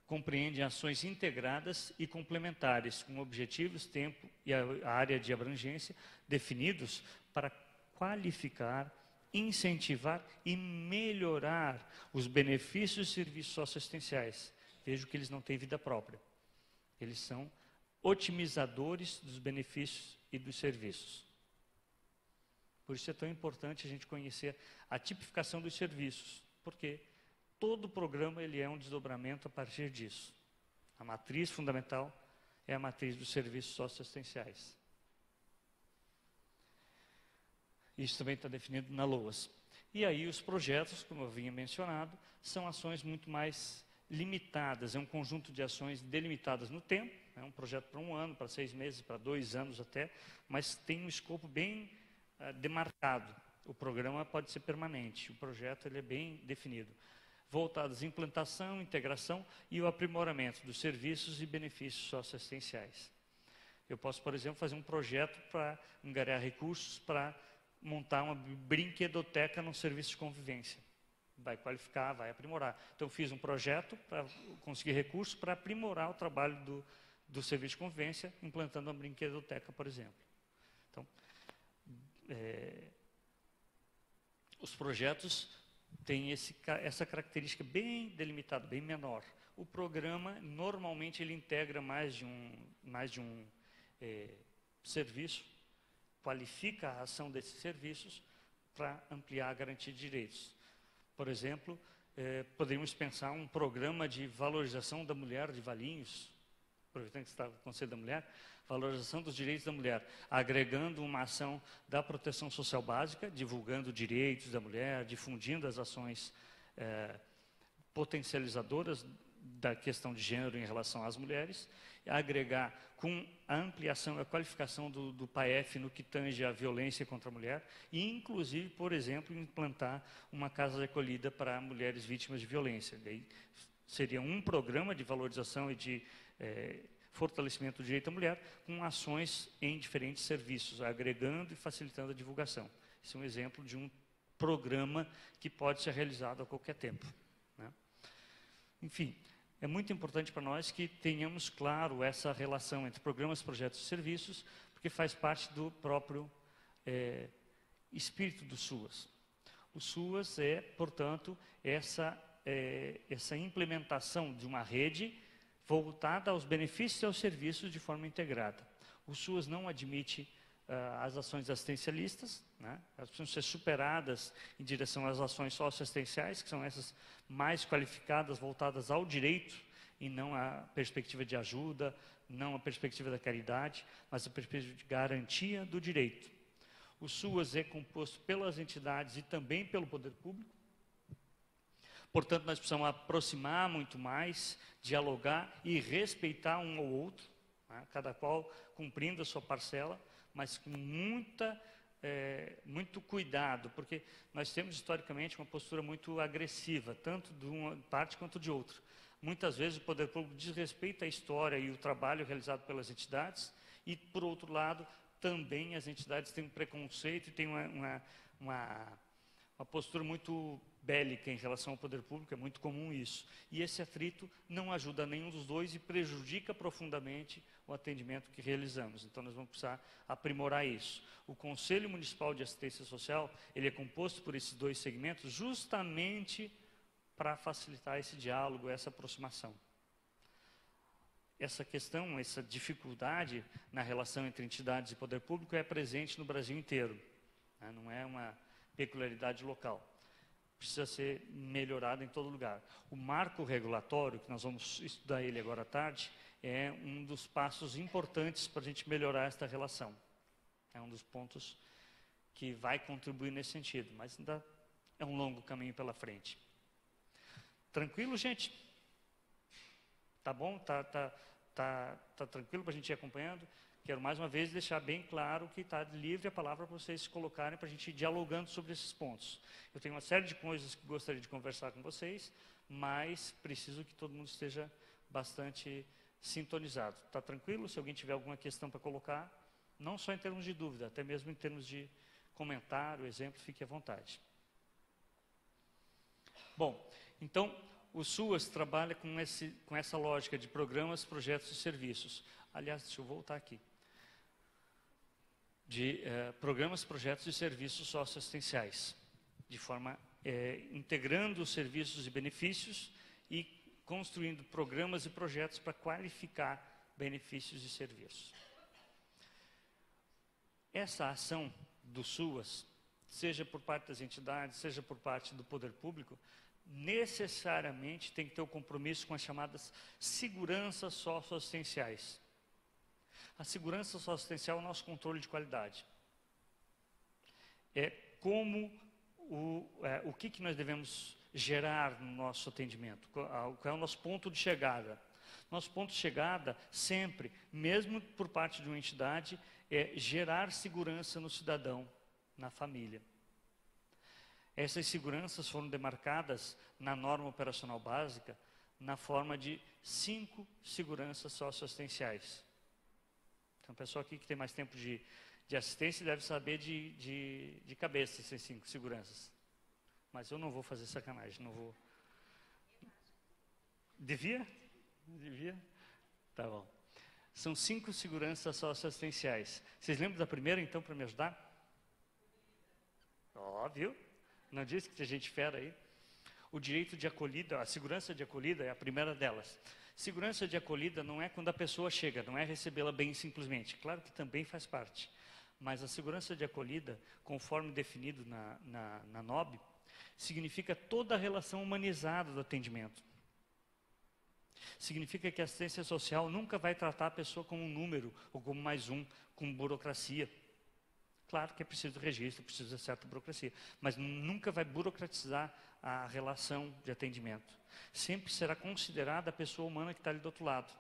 compreendem ações integradas e complementares, com objetivos, tempo e a área de abrangência definidos para qualificar, incentivar e melhorar os benefícios e serviços socioassistenciais. Vejo que eles não têm vida própria. Eles são otimizadores dos benefícios e dos serviços. Por isso é tão importante a gente conhecer a tipificação dos serviços, porque todo programa ele é um desdobramento a partir disso. A matriz fundamental é a matriz dos serviços socioassistenciais. Isso também está definido na LOAS. E aí os projetos, como eu havia mencionado, são ações muito mais limitadas, é um conjunto de ações delimitadas no tempo, é um projeto para 1 ano, para 6 meses, para 2 anos até, mas tem um escopo bem demarcado. O programa pode ser permanente, o projeto ele é bem definido. Voltados à implantação, integração e o aprimoramento dos serviços e benefícios socioassistenciais. Eu posso, por exemplo, fazer um projeto para angariar recursos para montar uma brinquedoteca num serviço de convivência. Vai qualificar, vai aprimorar. Então, fiz um projeto para conseguir recursos para aprimorar o trabalho do serviço de convivência, implantando uma brinquedoteca, por exemplo. Então, os projetos têm essa característica bem delimitada, bem menor. O programa, normalmente, ele integra mais de um serviço, qualifica a ação desses serviços para ampliar a garantia de direitos. Por exemplo, poderíamos pensar um programa de valorização da mulher de Valinhos, aproveitando que está o Conselho da Mulher, valorização dos direitos da mulher, agregando uma ação da proteção social básica, divulgando direitos da mulher, difundindo as ações potencializadoras da questão de gênero em relação às mulheres, agregar com a ampliação e a qualificação do PAEF no que tange a violência contra a mulher e, inclusive, por exemplo, implantar uma casa de acolhida para mulheres vítimas de violência. Daí seria um programa de valorização e de fortalecimento do direito à mulher com ações em diferentes serviços, agregando e facilitando a divulgação. Esse é um exemplo de um programa que pode ser realizado a qualquer tempo, né? Enfim, é muito importante para nós que tenhamos claro essa relação entre programas, projetos e serviços, porque faz parte do próprio espírito do SUAS. O SUAS é, portanto, essa implementação de uma rede voltada aos benefícios e aos serviços de forma integrada. O SUAS não admite as ações assistencialistas, né? Elas precisam ser superadas em direção às ações socioassistenciais, que são essas mais qualificadas, voltadas ao direito, e não à perspectiva de ajuda, não a perspectiva da caridade, mas a perspectiva de garantia do direito. O SUAS é composto pelas entidades e também pelo poder público. Portanto, nós precisamos aproximar muito mais, dialogar e respeitar um ao outro, né? Cada qual cumprindo a sua parcela, mas com muito cuidado, porque nós temos historicamente uma postura muito agressiva, tanto de uma parte quanto de outra. Muitas vezes o poder público desrespeita a história e o trabalho realizado pelas entidades, e, por outro lado, também as entidades têm um preconceito e têm uma postura muito bélica em relação ao poder público, é muito comum isso. E esse atrito não ajuda nenhum dos dois e prejudica profundamente o atendimento que realizamos. Então, nós vamos precisar aprimorar isso. O Conselho Municipal de Assistência Social, ele é composto por esses dois segmentos justamente para facilitar esse diálogo, essa aproximação. Essa questão, essa dificuldade na relação entre entidades e poder público é presente no Brasil inteiro, né? Não é uma peculiaridade local. Precisa ser melhorado em todo lugar. O marco regulatório, que nós vamos estudar ele agora à tarde, é um dos passos importantes para a gente melhorar esta relação. É um dos pontos que vai contribuir nesse sentido, mas ainda é um longo caminho pela frente. Tranquilo, gente? Tá bom? Tá tranquilo para a gente ir acompanhando? Quero mais uma vez deixar bem claro que está livre a palavra para vocês se colocarem, para a gente ir dialogando sobre esses pontos. Eu tenho uma série de coisas que gostaria de conversar com vocês, mas preciso que todo mundo esteja bastante sintonizado. Está tranquilo? Se alguém tiver alguma questão para colocar, não só em termos de dúvida, até mesmo em termos de comentário, exemplo, fique à vontade. Bom, então, o SUAS trabalha com essa lógica de programas, projetos e serviços. Aliás, deixa eu voltar aqui. De programas, projetos e serviços socioassistenciais, de forma integrando os serviços e benefícios e construindo programas e projetos para qualificar benefícios e serviços. Essa ação do SUAS, seja por parte das entidades, seja por parte do poder público, necessariamente tem que ter o compromisso com as chamadas seguranças socioassistenciais. A segurança socioassistencial é o nosso controle de qualidade. É como o que nós devemos gerar no nosso atendimento, qual é o nosso ponto de chegada. Nosso ponto de chegada, sempre, mesmo por parte de uma entidade, é gerar segurança no cidadão, na família. Essas seguranças foram demarcadas na norma operacional básica na forma de 5 seguranças socioassistenciais. Então, o pessoal aqui que tem mais tempo de assistência deve saber de cabeça essas 5 seguranças. Mas eu não vou fazer sacanagem, não vou. Devia? Devia? Tá bom. São 5 seguranças socioassistenciais. Vocês lembram da primeira, então, para me ajudar? Ó, viu? Não disse que tinha gente fera aí? O direito de acolhida, a segurança de acolhida é a primeira delas. Segurança de acolhida não é quando a pessoa chega, não é recebê-la bem simplesmente. Claro que também faz parte. Mas a segurança de acolhida, conforme definido na NOB, significa toda a relação humanizada do atendimento. Significa que a assistência social nunca vai tratar a pessoa como um número, ou como mais um, com burocracia. Claro que é preciso registro, precisa de certa burocracia, mas nunca vai burocratizar a relação de atendimento. Sempre será considerada a pessoa humana que está ali do outro lado.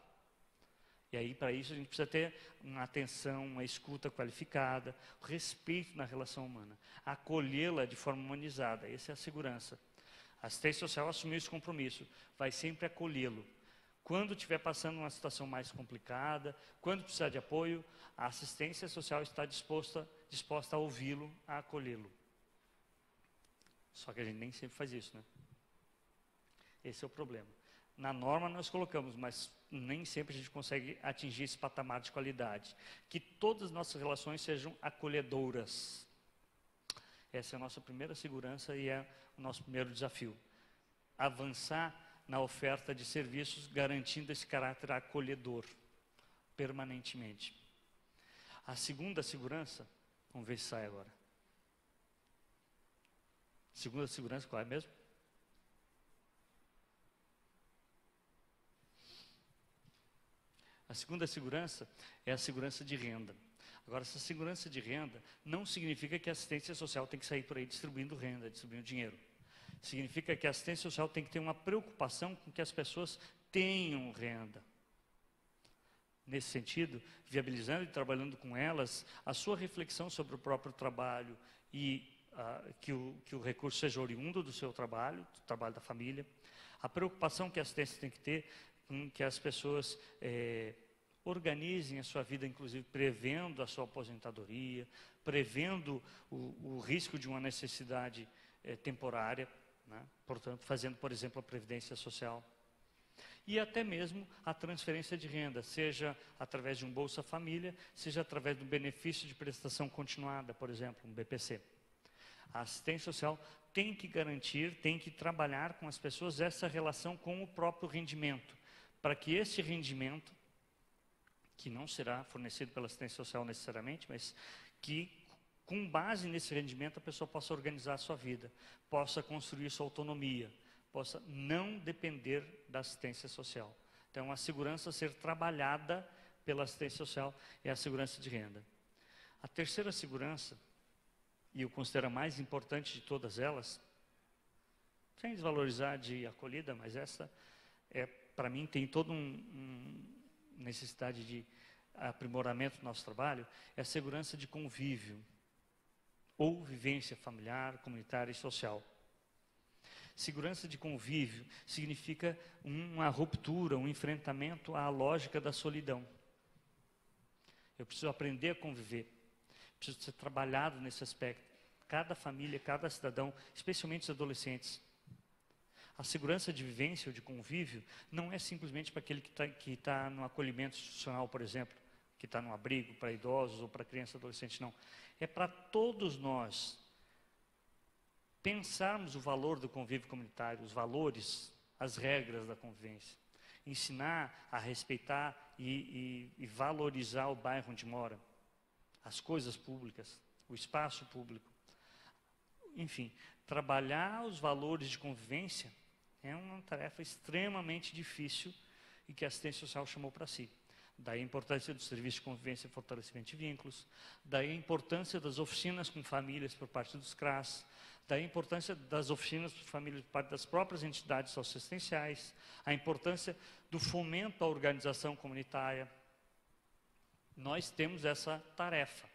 E aí, para isso, a gente precisa ter uma atenção, uma escuta qualificada, respeito na relação humana, acolhê-la de forma humanizada. Essa é a segurança. A assistência social assumiu esse compromisso, vai sempre acolhê-lo. Quando estiver passando uma situação mais complicada, quando precisar de apoio, a assistência social está disposta a ouvi-lo, a acolhê-lo. Só que a gente nem sempre faz isso, né? Esse é o problema. Na norma nós colocamos, mas nem sempre a gente consegue atingir esse patamar de qualidade. Que todas as nossas relações sejam acolhedoras. Essa é a nossa primeira segurança e é o nosso primeiro desafio. Avançar na oferta de serviços, garantindo esse caráter acolhedor, permanentemente. A segunda segurança, vamos ver se sai agora. Segunda segurança, qual é mesmo? A A segunda segurança é a segurança de renda. Agora, essa segurança de renda não significa que a assistência social tem que sair por aí distribuindo renda, distribuindo dinheiro. Significa que a assistência social tem que ter uma preocupação com que as pessoas tenham renda. Nesse sentido, viabilizando e trabalhando com elas a sua reflexão sobre o próprio trabalho e que o recurso seja oriundo do seu trabalho, do trabalho da família. A preocupação que a assistência tem que ter com que as pessoas organizem a sua vida, inclusive prevendo a sua aposentadoria, prevendo o risco de uma necessidade temporária, né? Portanto, fazendo, por exemplo, a previdência social. E até mesmo a transferência de renda, seja através de um Bolsa Família, seja através do benefício de prestação continuada, por exemplo, um BPC. A assistência social tem que garantir, tem que trabalhar com as pessoas essa relação com o próprio rendimento, para que esse rendimento, que não será fornecido pela assistência social necessariamente, mas que com base nesse rendimento a pessoa possa organizar a sua vida, possa construir sua autonomia, possa não depender da assistência social. Então, a segurança a ser trabalhada pela assistência social é a segurança de renda. A terceira segurança, e eu considero a mais importante de todas elas, sem desvalorizar de acolhida, mas essa, para mim, tem toda necessidade de aprimoramento do nosso trabalho, é a segurança de convívio, ou vivência familiar, comunitária e social. Segurança de convívio significa uma ruptura, um enfrentamento à lógica da solidão. Eu preciso aprender a conviver, preciso ser trabalhado nesse aspecto. Cada família, cada cidadão, especialmente os adolescentes. A segurança de vivência ou de convívio não é simplesmente para aquele que tá no acolhimento institucional, por exemplo, que está no abrigo para idosos ou para criança e adolescente, não. É para todos nós pensarmos o valor do convívio comunitário, os valores, as regras da convivência. Ensinar a respeitar e valorizar o bairro onde mora, as coisas públicas, o espaço público. Enfim, trabalhar os valores de convivência é uma tarefa extremamente difícil e que a assistência social chamou para si. Daí a importância do serviço de convivência e fortalecimento de vínculos, daí a importância das oficinas com famílias por parte dos CRAS, daí a importância das oficinas com famílias por parte das próprias entidades assistenciais, a importância do fomento à organização comunitária. Nós temos essa tarefa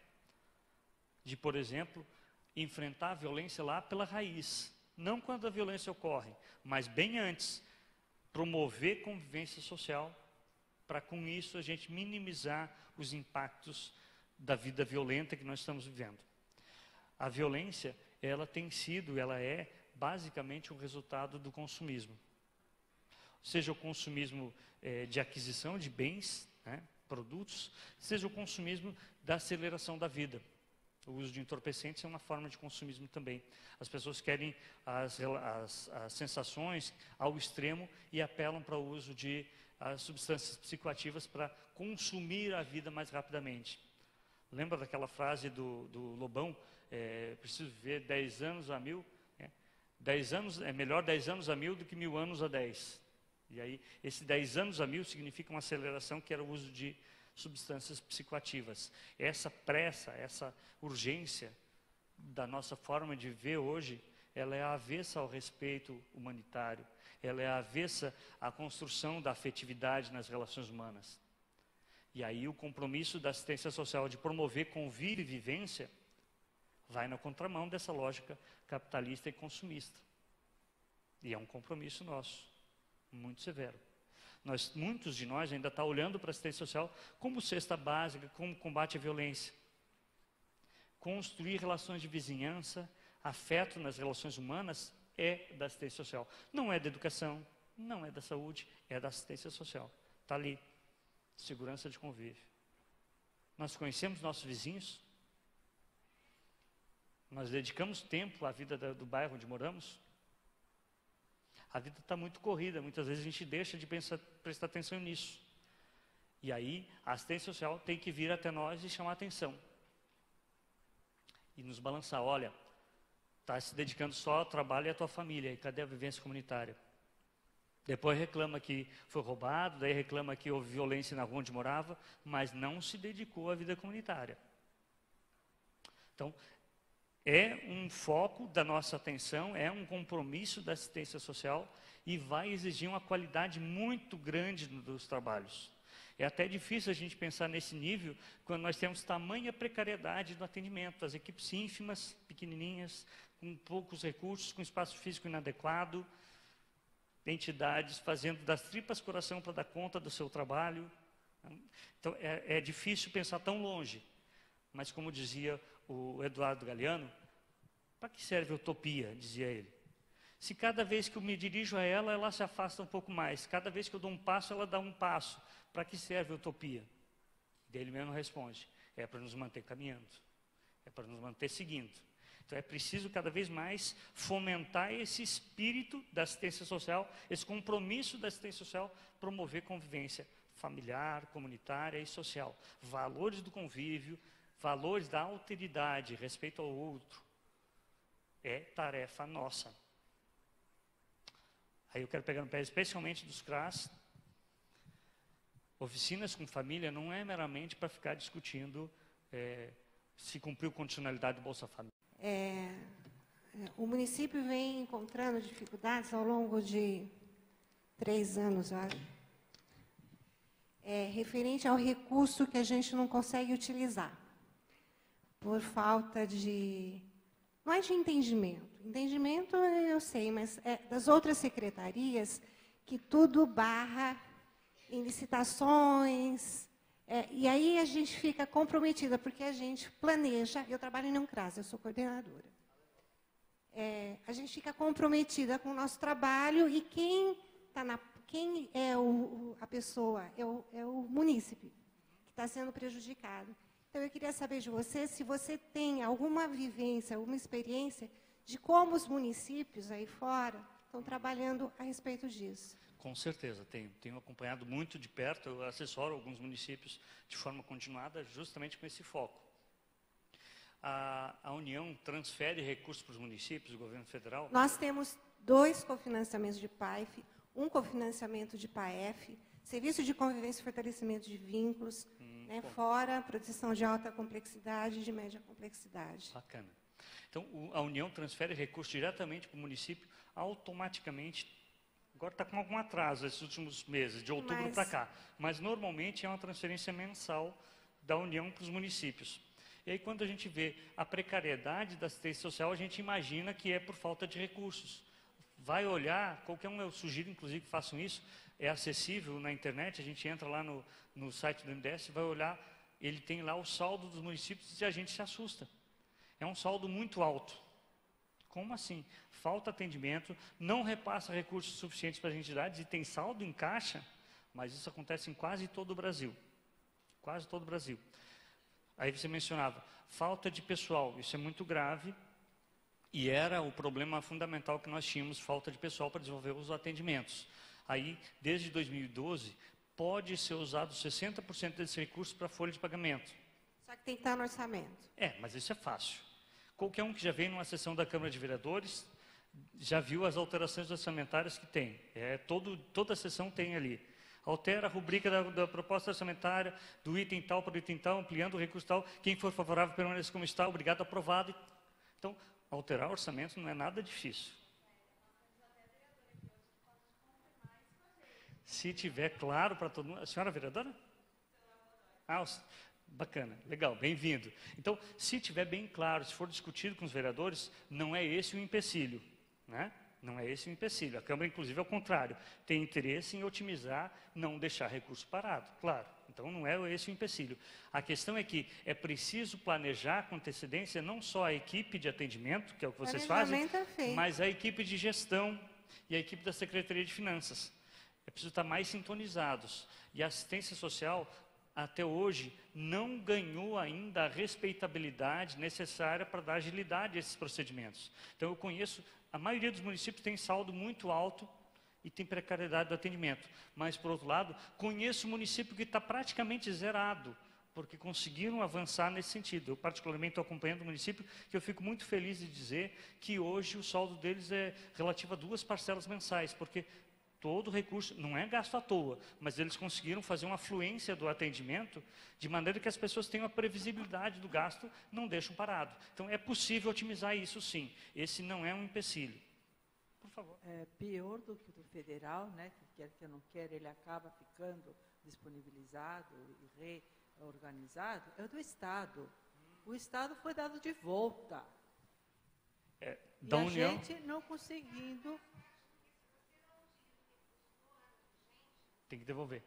de, por exemplo, enfrentar a violência lá pela raiz, não quando a violência ocorre, mas bem antes, promover convivência social, para com isso a gente minimizar os impactos da vida violenta que nós estamos vivendo. A violência, ela tem sido, ela é basicamente um resultado do consumismo. Seja o consumismo de aquisição de bens, né, produtos, seja o consumismo da aceleração da vida. O uso de entorpecentes é uma forma de consumismo também. As pessoas querem as sensações ao extremo e apelam para o uso de substâncias psicoativas para consumir a vida mais rapidamente. Lembra daquela frase do Lobão? Preciso viver 10 anos a 1000. 10 anos, é melhor 10 anos a 1000 do que 1000 anos a 10. E aí, esse 10 anos a 1000 significa uma aceleração que era o uso de substâncias psicoativas. Essa pressa, essa urgência da nossa forma de viver hoje, ela é avessa ao respeito humanitário, ela é avessa à construção da afetividade nas relações humanas. E aí o compromisso da assistência social de promover convívio e vivência vai na contramão dessa lógica capitalista e consumista. E é um compromisso nosso, muito severo. Muitos de nós ainda estão olhando para a assistência social como cesta básica, como combate à violência. Construir relações de vizinhança, afeto nas relações humanas é da assistência social. Não é da educação, não é da saúde, é da assistência social. Está ali, segurança de convívio. Nós conhecemos nossos vizinhos? Nós dedicamos tempo à vida do bairro onde moramos? A vida está muito corrida, muitas vezes a gente deixa de prestar atenção nisso. E aí, a assistência social tem que vir até nós e chamar atenção. E nos balançar, olha, está se dedicando só ao trabalho e à tua família, e cadê a vivência comunitária? Depois reclama que foi roubado, daí reclama que houve violência na rua onde morava, mas não se dedicou à vida comunitária. Então, é um foco da nossa atenção, é um compromisso da assistência social e vai exigir uma qualidade muito grande dos trabalhos. É até difícil a gente pensar nesse nível quando nós temos tamanha precariedade do atendimento, as equipes ínfimas, pequenininhas, com poucos recursos, com espaço físico inadequado, entidades fazendo das tripas coração para dar conta do seu trabalho. Então, é difícil pensar tão longe. Mas, como dizia o Eduardo Galeano, para que serve a utopia, dizia ele? Se cada vez que eu me dirijo a ela, ela se afasta um pouco mais. Cada vez que eu dou um passo, ela dá um passo. Para que serve a utopia? E ele mesmo responde, é para nos manter caminhando. É para nos manter seguindo. Então, é preciso cada vez mais fomentar esse espírito da assistência social, esse compromisso da assistência social, promover convivência familiar, comunitária e social. Valores do convívio, valores da alteridade, respeito ao outro. É tarefa nossa. Aí eu quero pegar no pé especialmente dos CRAS. Oficinas com família não é meramente para ficar discutindo se cumpriu condicionalidade do Bolsa Família. O município vem encontrando dificuldades ao longo de 3 anos, referente ao recurso que a gente não consegue utilizar, por falta de... Não é de entendimento. Entendimento eu sei, mas é das outras secretarias que tudo barra em licitações... e aí a gente fica comprometida, porque a gente planeja, eu trabalho em um CRAS, eu sou coordenadora. A gente fica comprometida com o nosso trabalho e quem é a pessoa, é o munícipe que está sendo prejudicado. Então, eu queria saber de você se você tem alguma vivência, alguma experiência de como os municípios aí fora estão trabalhando a respeito disso. Com certeza, tenho acompanhado muito de perto, eu assessoro alguns municípios de forma continuada, justamente com esse foco. A União transfere recursos para os municípios, o governo federal? Nós temos 2 cofinanciamentos de PAEF, um cofinanciamento de PAEF, Serviço de Convivência e Fortalecimento de Vínculos, fora proteção de alta complexidade e de média complexidade. Bacana. Então, a União transfere recursos diretamente para o município, automaticamente. Agora está com algum atraso esses últimos meses, de outubro para cá. Mas, normalmente, é uma transferência mensal da União para os municípios. E aí, quando a gente vê a precariedade da assistência social, a gente imagina que é por falta de recursos. Vai olhar, qualquer um, eu sugiro, inclusive, que façam isso, é acessível na internet, a gente entra lá no site do MDS, vai olhar, ele tem lá o saldo dos municípios e a gente se assusta. É um saldo muito alto. Como assim? Falta atendimento, não repassa recursos suficientes para as entidades e tem saldo em caixa, mas isso acontece em quase todo o Brasil. Quase todo o Brasil. Aí você mencionava, falta de pessoal, isso é muito grave e era o problema fundamental que nós tínhamos, falta de pessoal para desenvolver os atendimentos. Aí, desde 2012, pode ser usado 60% desse recurso para folha de pagamento. Só que tem que estar no orçamento. Mas isso é fácil. Qualquer um que já veio numa sessão da Câmara de Vereadores já viu as alterações orçamentárias que tem. Toda a sessão tem ali. Altera a rubrica da proposta orçamentária, do item tal para o item tal, ampliando o recurso tal. Quem for favorável permanece como está, obrigado, aprovado. Então, alterar o orçamento não é nada difícil. Se tiver claro para todo mundo... A senhora é vereadora? Bacana, legal, bem-vindo. Então, se tiver bem claro, se for discutido com os vereadores, não é esse o empecilho, né? Não é esse o empecilho. A Câmara, inclusive, ao contrário, tem interesse em otimizar, não deixar recurso parado, claro. Então, não é esse o empecilho. A questão é que é preciso planejar com antecedência não só a equipe de atendimento, que é o que vocês fazem, mas a equipe de gestão e a equipe da Secretaria de Finanças. É preciso estar mais sintonizados. E a assistência social, até hoje, não ganhou ainda a respeitabilidade necessária para dar agilidade a esses procedimentos. Então, eu conheço, a maioria dos municípios tem saldo muito alto e tem precariedade do atendimento. Mas, por outro lado, conheço um município que está praticamente zerado, porque conseguiram avançar nesse sentido. Eu, particularmente, estou acompanhando o município, que eu fico muito feliz de dizer que hoje o saldo deles é relativo a 2 parcelas mensais, porque Todo recurso, não é gasto à toa, mas eles conseguiram fazer uma fluência do atendimento de maneira que as pessoas tenham a previsibilidade do gasto, não deixam parado. Então, é possível otimizar isso sim. Esse não é um empecilho. Por favor. É pior do que o do federal, né, que quer que não quer, ele acaba ficando disponibilizado e reorganizado, é o do Estado. O Estado foi dado de volta. Da e União, a gente não conseguindo... tem que devolver.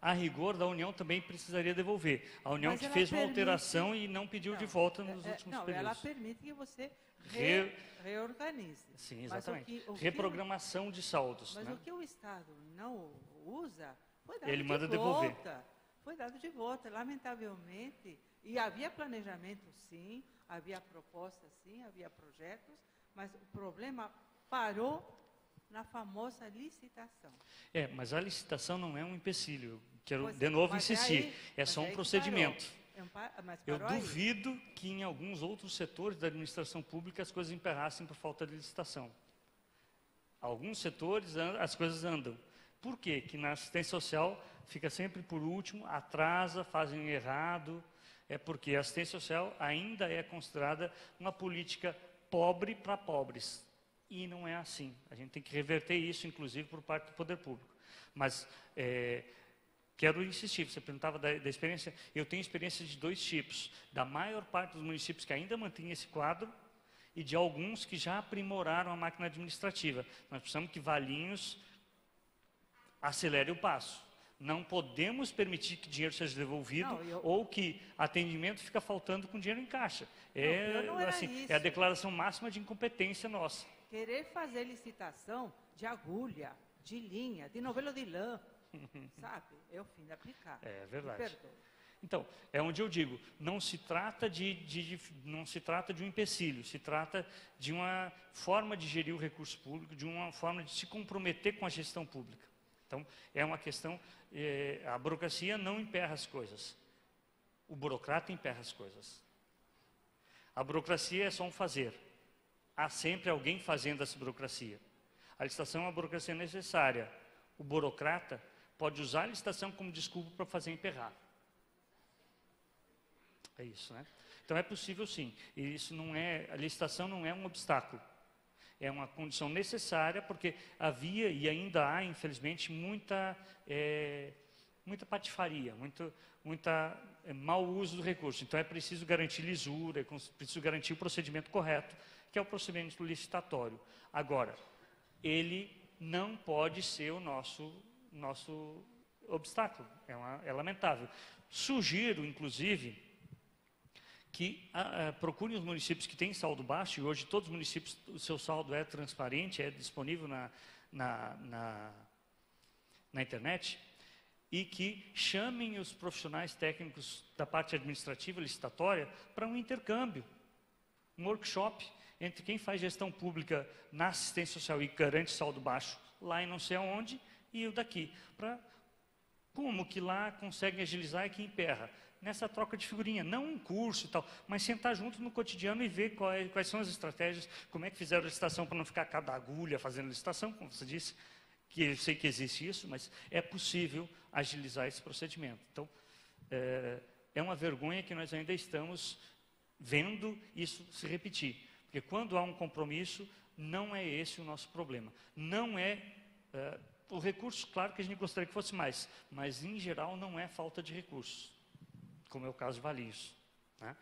A rigor, da União também precisaria devolver. A União Mas que ela fez uma permite- alteração e não pediu de volta nos últimos não, períodos. ela permite que você reorganize. Sim, Mas exatamente. o que Reprogramação de saldos. Mas Né? o que o Estado não usa, foi dado Ele de manda volta. devolver. Foi dado de volta, lamentavelmente. E havia planejamento, sim, havia propostas, sim, havia projetos, mas o problema parou na famosa licitação. Mas a licitação não é um empecilho. Eu quero, Pois de é, novo, mas é insistir. aí- É mas só é um aí que procedimento. Mas Eu parou aí. duvido que em alguns outros setores da administração pública as coisas emperrassem por falta de licitação. Alguns setores as coisas andam. Por quê? Que na assistência social fica sempre por último, atrasa, fazem errado. É porque a assistência social ainda é considerada uma política pobre para pobres. E não é assim. A gente tem que reverter isso, inclusive, por parte do poder público. Mas quero insistir, você perguntava da experiência. Eu tenho experiência de dois tipos. Da maior parte dos municípios que ainda mantém esse quadro e de alguns que já aprimoraram a máquina administrativa. Nós precisamos que Valinhos acelere o passo. Não podemos permitir que dinheiro seja devolvido ou que atendimento fica faltando com dinheiro em caixa. Não era Assim, isso. é a declaração máxima de incompetência nossa. Querer fazer licitação de agulha, de linha, de novelo de lã, sabe? É o fim da picada. É verdade. Me perdoe. Então, é onde eu digo, não se trata não se trata de um empecilho, se trata de uma forma de gerir o recurso público, de uma forma de se comprometer com a gestão pública. Então, é uma questão, a burocracia não emperra as coisas, o burocrata emperra as coisas. A burocracia é só um fazer, há sempre alguém fazendo essa burocracia. A licitação é uma burocracia necessária, o burocrata pode usar a licitação como desculpa para fazer emperrar. É isso, né? Então é possível sim, e isso a licitação não é um obstáculo. É uma condição necessária, porque havia e ainda há, infelizmente, muita patifaria, muita mau uso do recurso. Então, é preciso garantir lisura, é preciso garantir o procedimento correto, que é o procedimento licitatório. Agora, ele não pode ser o nosso obstáculo, é lamentável. Sugiro, inclusive, que procurem os municípios que têm saldo baixo, e hoje todos os municípios, o seu saldo é transparente, é disponível na internet, e que chamem os profissionais técnicos da parte administrativa licitatória para um intercâmbio, um workshop entre quem faz gestão pública na assistência social e garante saldo baixo lá em não sei aonde, e o daqui, para como que lá conseguem agilizar e que emperra. Nessa troca de figurinha, não um curso e tal, mas sentar junto no cotidiano e ver quais são as estratégias, como é que fizeram a licitação para não ficar cada agulha fazendo licitação, como você disse, que eu sei que existe isso, mas é possível agilizar esse procedimento. Então, é uma vergonha que nós ainda estamos vendo isso se repetir, porque quando há um compromisso, não é esse o nosso problema. Não é... o recurso, claro que a gente gostaria que fosse mais, mas em geral não é falta de recursos, como é o caso de Valinhos, né?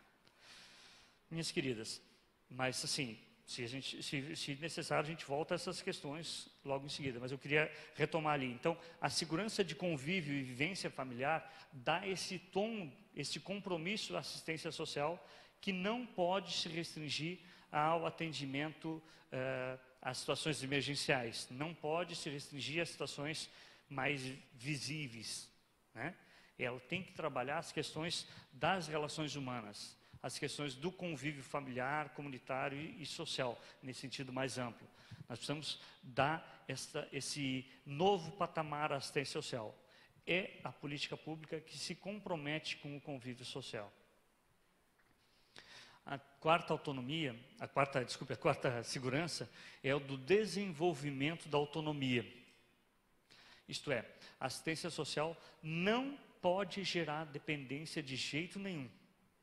Minhas queridas, mas assim, se necessário, a gente volta a essas questões logo em seguida, mas eu queria retomar ali. Então, a segurança de convívio e vivência familiar dá esse tom, esse compromisso à assistência social que não pode se restringir ao atendimento às situações emergenciais, não pode se restringir às situações mais visíveis, né? Ela tem que trabalhar as questões das relações humanas, as questões do convívio familiar, comunitário e social, nesse sentido mais amplo. Nós precisamos dar esse novo patamar à assistência social. É a política pública que se compromete com o convívio social. A quarta segurança é o do desenvolvimento da autonomia. Isto é, a assistência social não pode gerar dependência de jeito nenhum,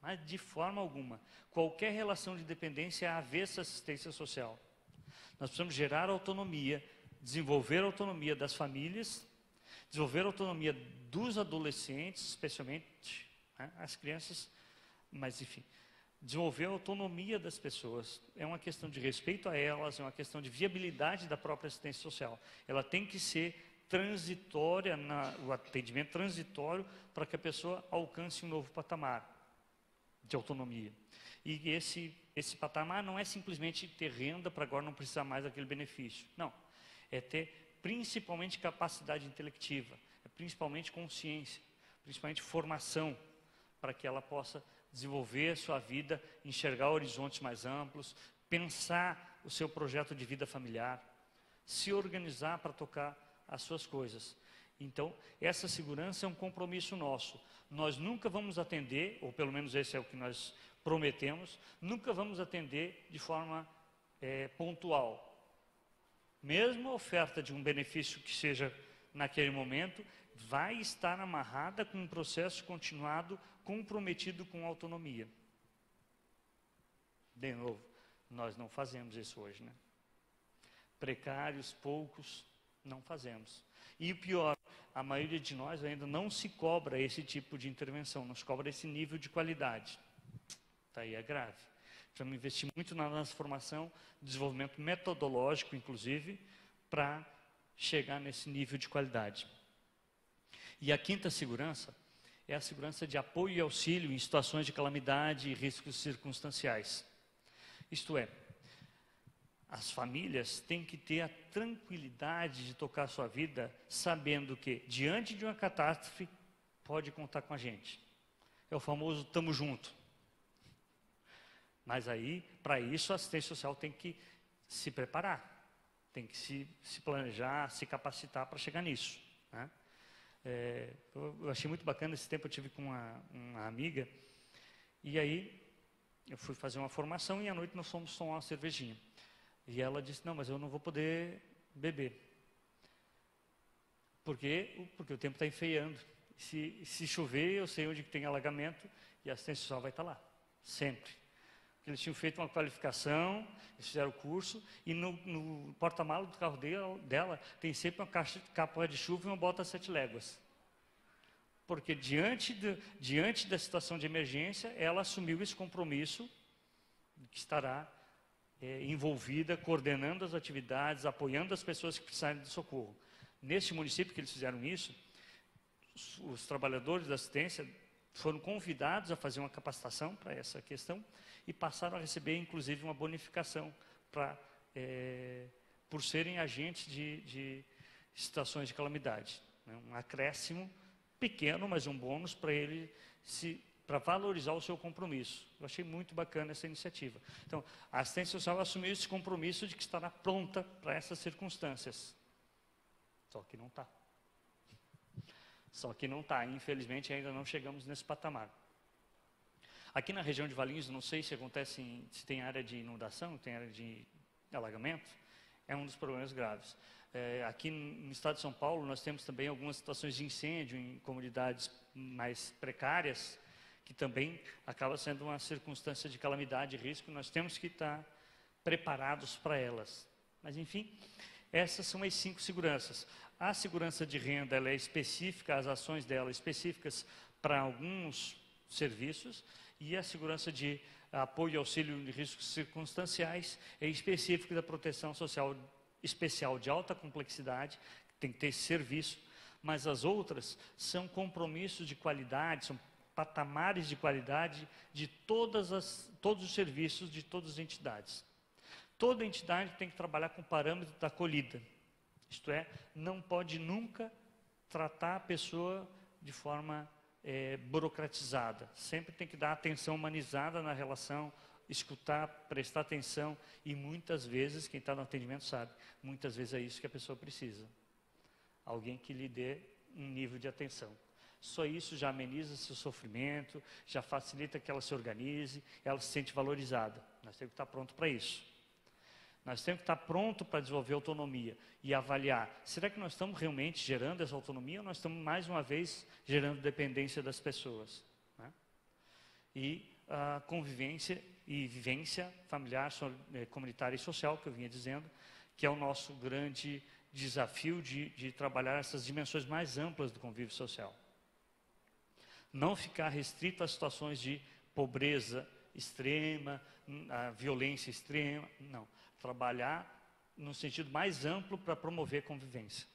mas de forma alguma. Qualquer relação de dependência é avessa à assistência social. Nós precisamos gerar autonomia, desenvolver a autonomia das famílias, desenvolver a autonomia dos adolescentes, especialmente, né, as crianças, mas enfim, desenvolver a autonomia das pessoas. É uma questão de respeito a elas, é uma questão de viabilidade da própria assistência social. Ela tem que ser transitória, o atendimento transitório, para que a pessoa alcance um novo patamar de autonomia. E esse patamar não é simplesmente ter renda para agora não precisar mais daquele benefício. Não, é ter principalmente capacidade intelectiva, é principalmente consciência, principalmente formação, para que ela possa desenvolver a sua vida, enxergar horizontes mais amplos, pensar o seu projeto de vida familiar, se organizar para tocar as suas coisas. Então, essa segurança é um compromisso nosso. Nós nunca vamos atender, ou pelo menos esse é o que nós prometemos, nunca vamos atender de forma pontual. Mesmo a oferta de um benefício que seja naquele momento, vai estar amarrada com um processo continuado comprometido com autonomia. De novo, nós não fazemos isso hoje, né? Precários, poucos, não fazemos. E o pior, a maioria de nós ainda não se cobra esse tipo de intervenção, não se cobra esse nível de qualidade. Tá aí, é grave. Precisamos investir muito na nossa formação, desenvolvimento metodológico, inclusive, para chegar nesse nível de qualidade. E a quinta segurança é a segurança de apoio e auxílio em situações de calamidade e riscos circunstanciais. Isto é, as famílias têm que ter a tranquilidade de tocar a sua vida, sabendo que, diante de uma catástrofe, pode contar com a gente. É o famoso tamo junto. Mas aí, para isso, a assistência social tem que se preparar, tem que se planejar, se capacitar para chegar nisso, né? Eu achei muito bacana, esse tempo eu tive com uma amiga, e aí eu fui fazer uma formação e à noite nós fomos tomar uma cervejinha. E ela disse, não, mas eu não vou poder beber. Por quê? Porque o tempo está enfeiando. Se chover, eu sei onde tem alagamento e a assistência social vai estar lá, sempre. Eles tinham feito uma qualificação, eles fizeram o curso, e no porta-malas do carro dela tem sempre uma capa de chuva e uma bota 7 léguas. Porque diante da situação de emergência, ela assumiu esse compromisso, que estará envolvida, coordenando as atividades, apoiando as pessoas que precisarem de socorro. Neste município que eles fizeram isso, os trabalhadores da assistência foram convidados a fazer uma capacitação para essa questão e passaram a receber, inclusive, uma bonificação por serem agentes de situações de calamidade, né? Um acréscimo pequeno, mas um bônus para ele para valorizar o seu compromisso. Eu achei muito bacana essa iniciativa. Então, a assistência social assumiu esse compromisso de que estará pronta para essas circunstâncias. Só que não está. Só que não está. Infelizmente, ainda não chegamos nesse patamar. Aqui na região de Valinhos, não sei se se tem área de inundação, tem área de alagamento, é um dos problemas graves. Aqui no estado de São Paulo, nós temos também algumas situações de incêndio em comunidades mais precárias, que também acaba sendo uma circunstância de calamidade e risco, nós temos que estar preparados para elas. Mas, enfim, essas são as 5 seguranças. A segurança de renda, ela é específica, as ações dela específicas para alguns serviços, e a segurança de apoio e auxílio de riscos circunstanciais é específica da proteção social especial de alta complexidade, que tem que ter esse serviço, mas as outras são compromissos de qualidade, são patamares de qualidade de todos os serviços de todas as entidades. Toda entidade tem que trabalhar com o parâmetro da acolhida. Isto é, não pode nunca tratar a pessoa de forma burocratizada. Sempre tem que dar atenção humanizada na relação, escutar, prestar atenção, e muitas vezes, quem está no atendimento sabe, muitas vezes é isso que a pessoa precisa. Alguém que lhe dê um nível de atenção. Só isso já ameniza seu sofrimento, já facilita que ela se organize, ela se sente valorizada. Nós temos que estar pronto para isso. Nós temos que estar pronto para desenvolver autonomia e avaliar, será que nós estamos realmente gerando essa autonomia ou nós estamos, mais uma vez, gerando dependência das pessoas? Né? E a convivência e vivência familiar, comunitária e social, que eu vinha dizendo, que é o nosso grande desafio de trabalhar essas dimensões mais amplas do convívio social. Não ficar restrito a situações de pobreza extrema, a violência extrema, não. Trabalhar no sentido mais amplo para promover a convivência.